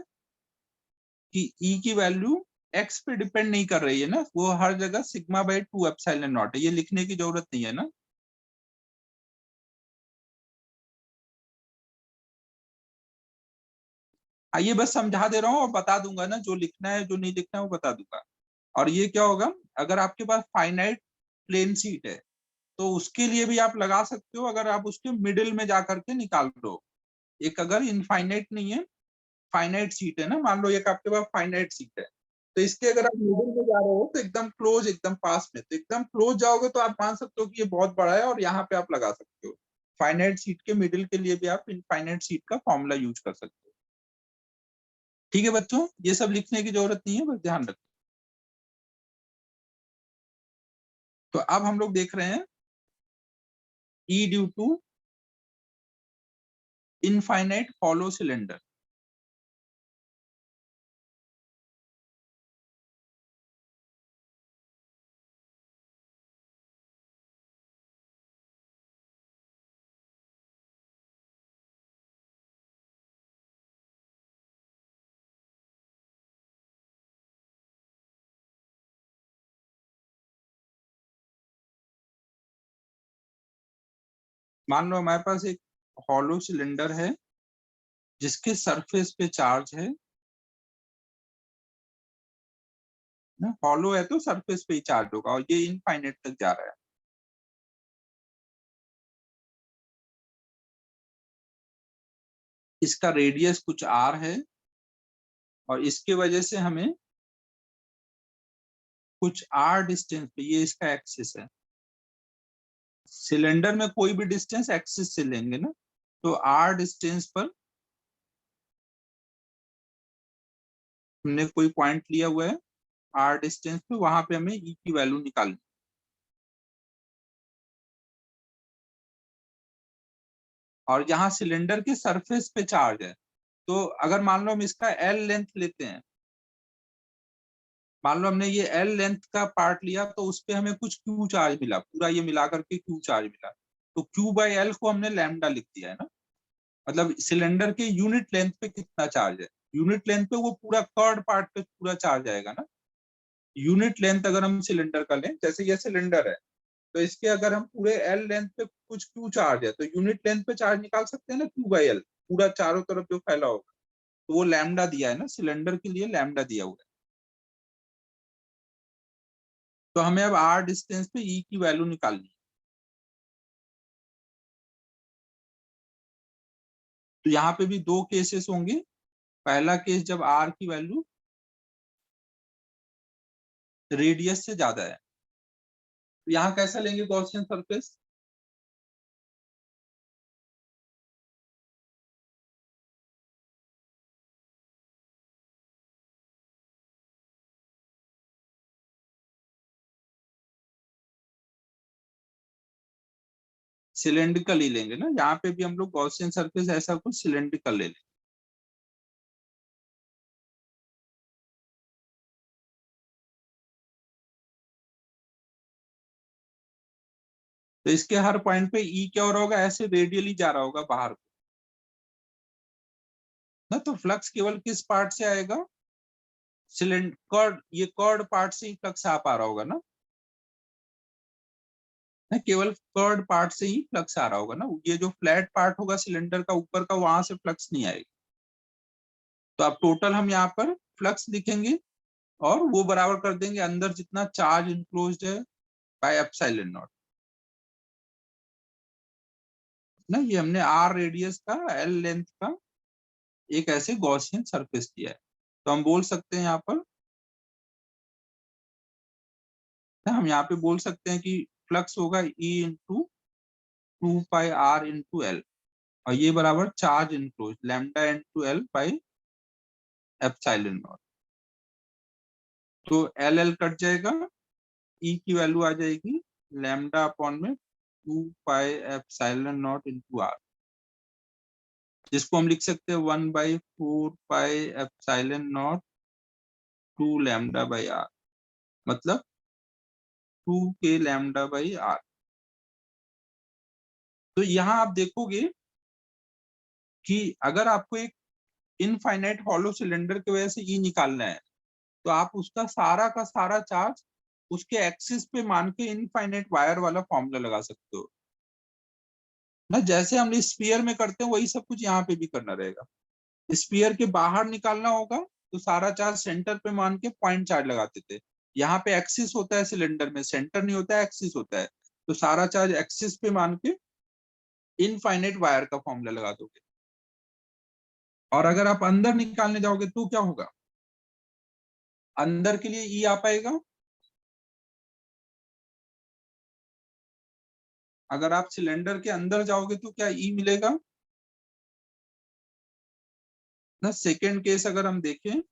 कि ई की वैल्यू एक्स पे डिपेंड नहीं कर रही है ना, वो हर जगह सिग्मा बाय 2 एप्सिलॉन नॉट है, ये लिखने की जरूरत नहीं है ना। ये बस समझा दे रहा हूँ और बता दूंगा ना, जो लिखना है जो नहीं लिखना है वो बता दूंगा। और ये क्या होगा, अगर आपके पास फाइनाइट प्लेन सीट है तो उसके लिए भी आप लगा सकते हो, अगर आप उसके मिडिल में जाकर के निकाल लो। एक अगर इनफाइनाइट नहीं है, फाइनाइट सीट है ना, मान लो एक आपके पास फाइनाइट सीट है, तो इसके अगर आप मिडिल में जा रहे हो तो एकदम क्लोज, एकदम पास में, तो एकदम क्लोज जाओगे तो आप मान सकते हो कि ये बहुत बड़ा है और यहाँ पे आप लगा सकते हो। फाइनाइट सीट के मिडिल के लिए भी आप इनफाइनाइट सीट का फॉर्मूला यूज कर सकते हो। ठीक है बच्चों, ये सब लिखने की जरूरत नहीं है, बस ध्यान रखो। तो अब हम लोग देख रहे हैं E due to infinite hollow cylinder. मान लो हमारे पास एक हॉलो सिलेंडर है जिसके सरफेस पे चार्ज है ना, हॉलो है तो सरफेस पे ही चार्ज होगा और ये इनफाइनाइट तक जा रहा है। इसका रेडियस कुछ r है और इसके वजह से हमें कुछ r डिस्टेंस पे, ये इसका एक्सिस है, सिलेंडर में कोई भी डिस्टेंस एक्सिस से लेंगे ना, तो r डिस्टेंस पर हमने कोई पॉइंट लिया हुआ है, r डिस्टेंस पे, वहां पे हमें e की वैल्यू निकालनी। और यहाँ सिलेंडर के सरफेस पे चार्ज है, तो अगर मान लो हम इसका l लेंथ लेते हैं, मान लो हमने ये L लेंथ का पार्ट लिया तो उस पे हमें कुछ Q चार्ज मिला, पूरा ये मिला करके Q चार्ज मिला, तो Q बाई L को हमने लैम्डा लिख दिया है ना, मतलब सिलेंडर के यूनिट लेंथ पे कितना चार्ज है, यूनिट लेंथ पे वो पूरा कर्ड पार्ट पे पूरा चार्ज आएगा ना। यूनिट लेंथ अगर हम सिलेंडर का लें, जैसे ये सिलेंडर है तो इसके अगर हम पूरे L लेंथ पे कुछ Q चार्ज है तो यूनिट लेंथ पे चार्ज निकाल सकते हैं ना, Q बाई L, पूरा चारों तरफ जो फैला होगा, तो वो लैम्डा दिया है ना, सिलेंडर के लिए लैम्डा दिया हुआ है। तो हमें अब r डिस्टेंस पे e की वैल्यू निकालनी है। तो यहाँ पे भी दो केसेस होंगे, पहला केस जब r की वैल्यू रेडियस से ज्यादा है, तो यहाँ कैसा लेंगे गॉसियन सरफेस, सिलेंड्रिकल ही लेंगे ना, यहाँ पे भी हम लोग गॉसियन सरफेस ऐसा कुछ सिलेंड्रिकल ले लेंगे। तो इसके हर पॉइंट पे ई क्या हो रहा होगा, ऐसे रेडियली जा रहा होगा बाहर को ना, तो फ्लक्स केवल किस पार्ट से आएगा, सिलेंडर कर्ड, ये कर्ड पार्ट से ही फ्लक्स आ पा रहा होगा ना, केवल कर्ड पार्ट से ही फ्लक्स आ रहा होगा ना, ये जो फ्लैट पार्ट होगा सिलेंडर का ऊपर का, वहां से फ्लक्स नहीं आएगा। तो अब टोटल हम यहाँ पर फ्लक्स लिखेंगे और वो बराबर कर देंगे अंदर जितना चार्ज इनक्लोज्ड है बाय एप्सिलॉन नॉट ना, ये हमने r रेडियस का l लेंथ का एक ऐसे गॉसियन सरफेस दिया है। तो हम बोल सकते हैं यहाँ पर ना, हम यहाँ पे बोल सकते हैं कि फ्लक्स होगा E इंटू 2πr/L और ये बराबर charge enclose lambda into L by epsilon naught. तो L कट जाएगा, E की वैल्यू आ जाएगी लैम्डा अपॉन में 2π/ε इंटू r, जिसको हम लिख सकते हैं 1/4πε0 2 लैम्डा बाई r, मतलब 2k लैम्डा बाई r। तो यहाँ आप देखोगे कि अगर आपको एक इनफाइनाइट हॉलो सिलेंडर की वजह से ई निकालना है, तो आप उसका सारा का सारा चार्ज उसके एक्सिस पे मान के इनफाइनाइट वायर वाला फॉर्मूला लगा सकते हो ना, जैसे हम स्फीयर में करते हैं वही सब कुछ यहाँ पे भी करना रहेगा। स्फीयर के बाहर निकालना होगा तो सारा चार्ज सेंटर पे मान के पॉइंट चार्ज लगाते थे, यहाँ पे एक्सिस होता है सिलेंडर में, सेंटर नहीं होता है, एक्सिस होता है, तो सारा चार्ज एक्सिस पे मान के इनफाइनाइट वायर का फॉर्मूला लगा दोगे। और अगर आप अंदर निकालने जाओगे तो क्या होगा, अंदर के लिए ई आ पाएगा? अगर आप सिलेंडर के अंदर जाओगे तो क्या ई मिलेगा ना? सेकेंड केस अगर हम देखें,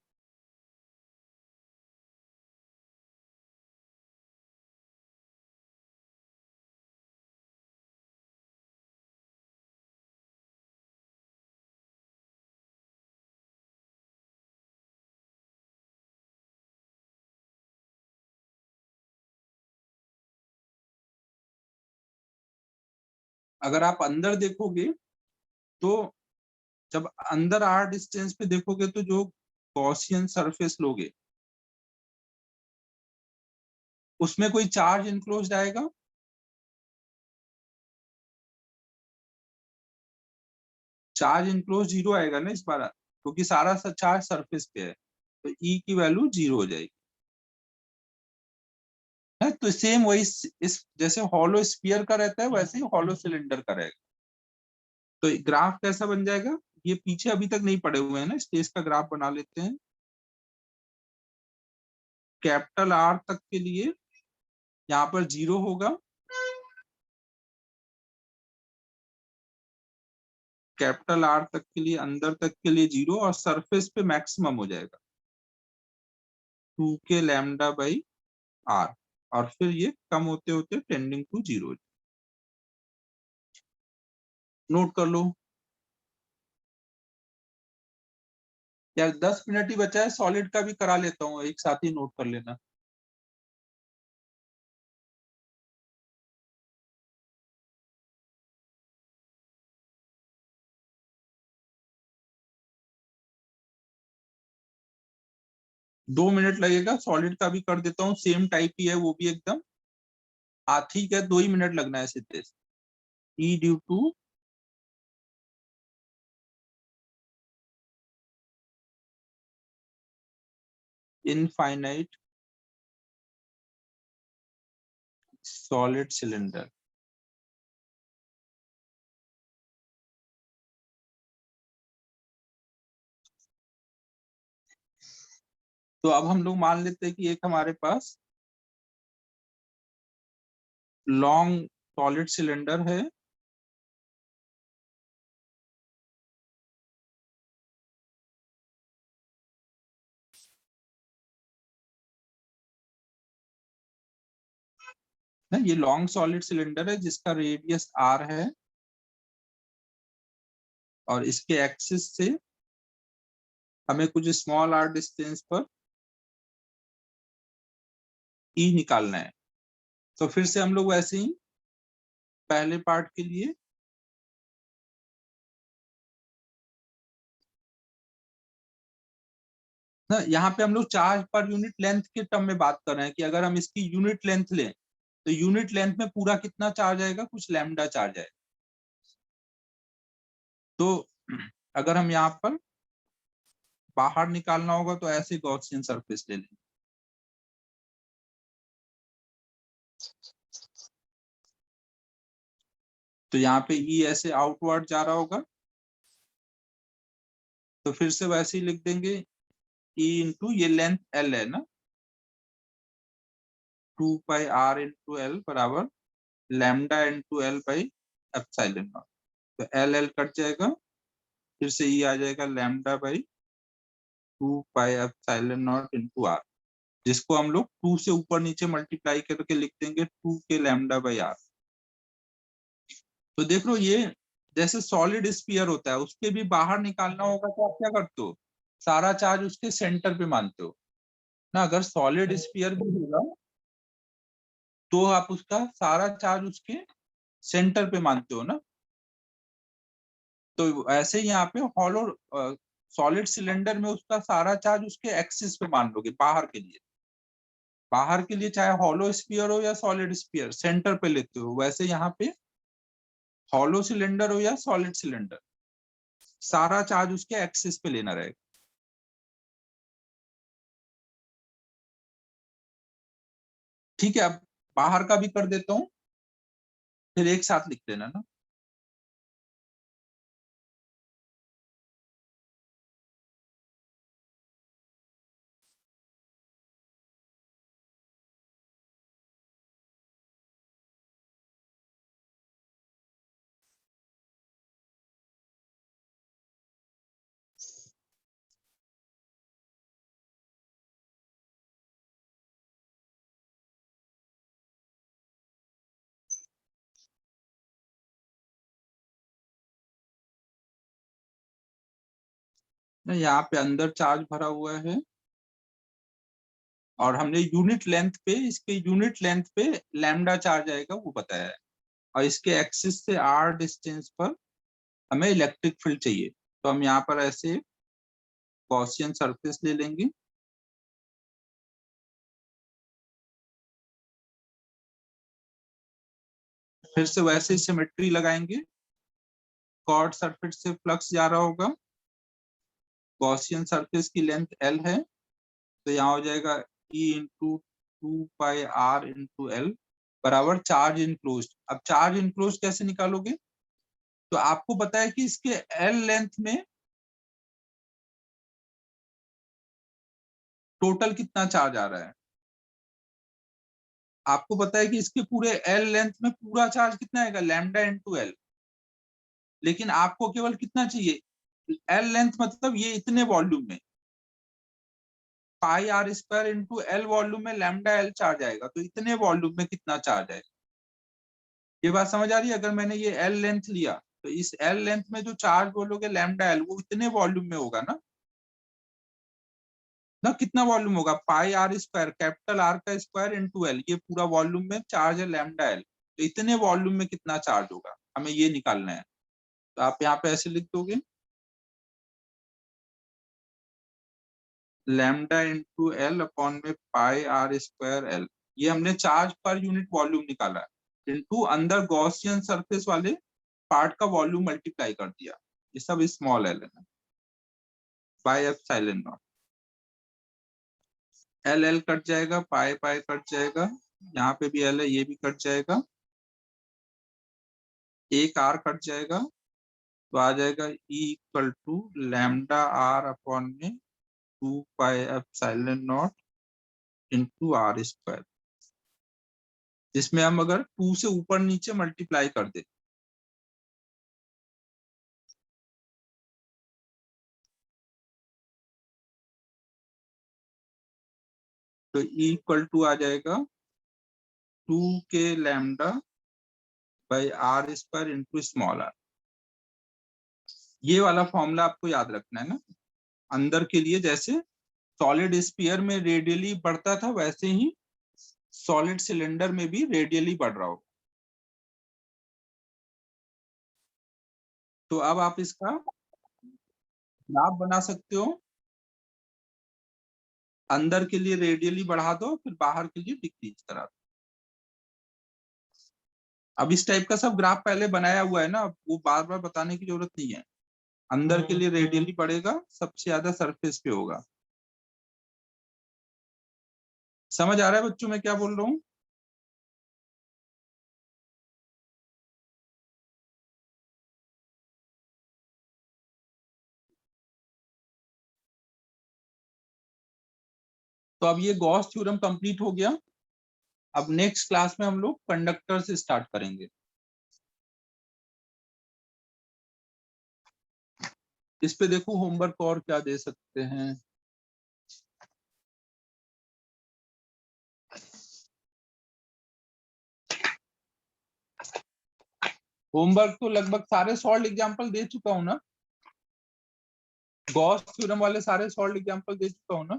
अगर आप अंदर देखोगे तो जब अंदर आर डिस्टेंस पे देखोगे तो जो गॉसियन सरफेस लोगे उसमें कोई चार्ज इनक्लोज्ड आएगा? चार्ज इनक्लोज जीरो आएगा ना इस बार, क्योंकि सारा चार्ज सरफेस पे है, तो ई की वैल्यू जीरो हो जाएगी है। तो सेम वही इस जैसे हॉलो स्फीयर का रहता है वैसे ही हॉलो सिलेंडर का रहेगा। तो ग्राफ कैसा बन जाएगा? ये पीछे अभी तक नहीं पड़े हुए हैं ना, स्पेस का ग्राफ बना लेते हैं। कैपिटल आर तक के लिए यहाँ पर जीरो होगा, कैपिटल आर तक के लिए अंदर तक के लिए जीरो, और सरफेस पे मैक्सिमम हो जाएगा 2k लैम्डा बाई आर, और फिर ये कम होते होते टेंडिंग टू जीरो। नोट कर लो यार, 10 मिनट ही बचा है, सॉलिड का भी करा लेता हूँ, एक साथ ही नोट कर लेना। दो मिनट लगेगा, सॉलिड का भी कर देता हूँ, सेम टाइप ही है वो भी एकदम। हाँ ठीक है, 2 ही मिनट लगना है सीधे। E due to infinite solid cylinder. तो अब हम लोग मान लेते हैं कि एक हमारे पास लॉन्ग सॉलिड सिलेंडर है, ना ये लॉन्ग सॉलिड सिलेंडर है जिसका रेडियस आर है, और इसके एक्सिस से हमें कुछ स्मॉल आर डिस्टेंस पर ई निकालना है। तो फिर से हम लोग वैसे ही पहले पार्ट के लिए ना, यहाँ पे हम लोग चार्ज पर यूनिट लेंथ के टर्म में बात कर रहे हैं कि अगर हम इसकी यूनिट लेंथ लें तो यूनिट लेंथ में पूरा कितना चार्ज आएगा, कुछ लैम्डा चार्ज आएगा। तो अगर हम यहाँ पर बाहर निकालना होगा तो ऐसे गॉसियन सरफेस ले लेंगे। तो यहाँ पे ई ऐसे आउटवर्ड जा रहा होगा, तो फिर से वैसे ही लिख देंगे ई इंटू ये लेंथ एल है ना, 2πr/l बराबर lambda into L by epsilon naught. तो एल एल कट जाएगा, फिर से ई आ जाएगा लैम्डा बाई 2π/0 इंटू आर, जिसको हम लोग 2 से ऊपर नीचे मल्टीप्लाई करके लिख देंगे 2k लैम्डा बाई आर। तो देख लो ये जैसे सॉलिड स्फीयर होता है, उसके भी बाहर निकालना होगा तो आप क्या करते हो, सारा चार्ज उसके सेंटर पे मानते हो ना। अगर सॉलिड स्फीयर भी होगा तो आप उसका सारा चार्ज उसके सेंटर पे मानते हो ना। तो ऐसे ही यहाँ पे हॉलो सॉलिड सिलेंडर में उसका सारा चार्ज उसके एक्सिस पे मान लोगे बाहर के लिए। बाहर के लिए चाहे हॉलो स्फीयर हो या सॉलिड स्फीयर, सेंटर पे लेते हो। वैसे यहाँ पे हॉलो सिलेंडर हो या सॉलिड सिलेंडर, सारा चार्ज उसके एक्सिस पे लेना रहेगा। ठीक है, अब बाहर का भी कर देता हूँ, फिर एक साथ लिख देना ना। ना, यहाँ पे अंदर चार्ज भरा हुआ है और हमने यूनिट लेंथ पे, इसके यूनिट लेंथ पे लैम्डा चार्ज आएगा वो बताया है, और इसके एक्सिस से आर डिस्टेंस पर हमें इलेक्ट्रिक फील्ड चाहिए। तो हम यहाँ पर ऐसे गॉसियन सरफेस ले लेंगे, फिर से वैसे सिमेट्री लगाएंगे, कॉर्ड सरफेस से फ्लक्स जा रहा होगा, गॉसियन सरफेस की लेंथ एल है, तो यहाँ हो जाएगा E इंटू 2πr/L बराबर चार्ज इनक्लोज। अब चार्ज इनक्लोज कैसे निकालोगे? तो आपको पता है कि इसके L लेंथ में टोटल कितना चार्ज आ रहा है, आपको पता है कि इसके पूरे L लेंथ में पूरा चार्ज कितना आएगा, लैम्डा इंटू एल। लेकिन आपको केवल कितना चाहिए, L लेंथ, मतलब ये इतने वॉल्यूम में, πr² इंटू एल वॉल्यूम में लैम्डा एल चार्ज आएगा, तो इतने वॉल्यूम में कितना चार्ज आएगा। ये बात समझ आ रही है? अगर मैंने ये एल लेंथ लिया तो इस एल लेंथ में जो चार्ज बोलोगे लैम्डा एल, वो इतने वॉल्यूम में होगा ना, कितना वॉल्यूम होगा, πr², कैपिटल आर का स्क्वायर इंटू एल, ये पूरा वॉल्यूम में चार्ज है लैम्डा एल, तो इतने वॉल्यूम में कितना चार्ज होगा, हमें ये निकालना है। तो आप यहाँ पे ऐसे लिख दोगे, लैम्डा इंटू एल अपॉन में πr²L, ये हमने चार्ज पर यूनिट वॉल्यूम निकाला, इंटू अंदर गॉसियन सरफेस वाले पार्ट का वॉल्यूम मल्टीप्लाई कर दिया, ये सब स्मॉल एल है, bye epsilon not. L L cut जाएगा, पाई पाई कट जाएगा, यहाँ पे भी एल है, ये भी कट जाएगा, एक आर कट जाएगा, तो आ जाएगा E equal to lambda R upon में 2π/ε0 इंटू r², जिसमें हम अगर 2 से ऊपर नीचे मल्टीप्लाई कर दे तो E इक्वल टू आ जाएगा 2k lambda by r² into small R. ये वाला फॉर्मूला आपको याद रखना है ना, अंदर के लिए जैसे सॉलिड स्फीयर में रेडियली बढ़ता था, वैसे ही सॉलिड सिलेंडर में भी रेडियली बढ़ रहा हो। तो अब आप इसका ग्राफ बना सकते हो, अंदर के लिए रेडियली बढ़ा दो, फिर बाहर के लिए डिक्रीज करा दो। अब इस टाइप का सब ग्राफ पहले बनाया हुआ है ना, वो बार बार बताने की जरूरत नहीं है। अंदर के लिए रेडियली बढ़ेगा, सबसे ज्यादा सरफेस पे होगा। समझ आ रहा है बच्चों मैं क्या बोल रहा हूँ? तो अब ये गॉस थ्योरम कंप्लीट हो गया। अब नेक्स्ट क्लास में हम लोग कंडक्टर से स्टार्ट करेंगे। इस पे देखो होमवर्क और क्या दे सकते हैं। होमवर्क तो लगभग सारे सॉल्व एग्जांपल दे चुका हूं ना, गॉस थ्योरम वाले सारे सॉल्व एग्जांपल दे चुका हूं ना।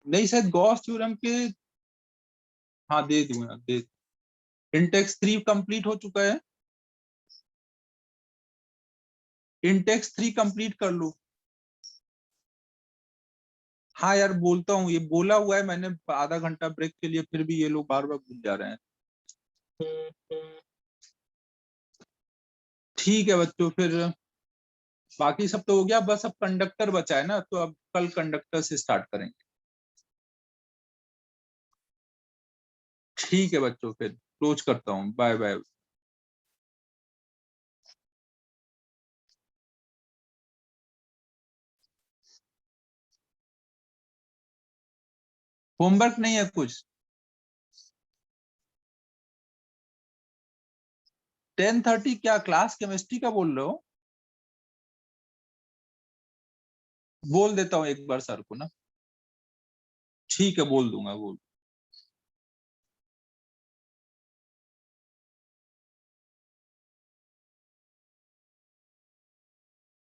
नहीं, शायद गॉस थ्योरम के, हाँ दे दूंगा, दे। इंटेक्स 3 कंप्लीट हो चुका है, इंटेक्स 3 कंप्लीट कर लो। हाँ यार बोलता हूँ, ये बोला हुआ है मैंने आधा घंटा ब्रेक के लिए, फिर भी ये लोग बार बार भूल जा रहे हैं। ठीक है बच्चों, फिर बाकी सब तो हो गया, बस अब कंडक्टर बचा है ना, तो अब कल कंडक्टर से स्टार्ट करेंगे। ठीक है बच्चों, फिर क्लोज करता हूँ, बाय बाय। होमवर्क नहीं है कुछ? 10:30 क्या क्लास केमिस्ट्री का बोल रहे हो? बोल देता हूँ एक बार सर को ना। ठीक है, बोल दूंगा, बोल।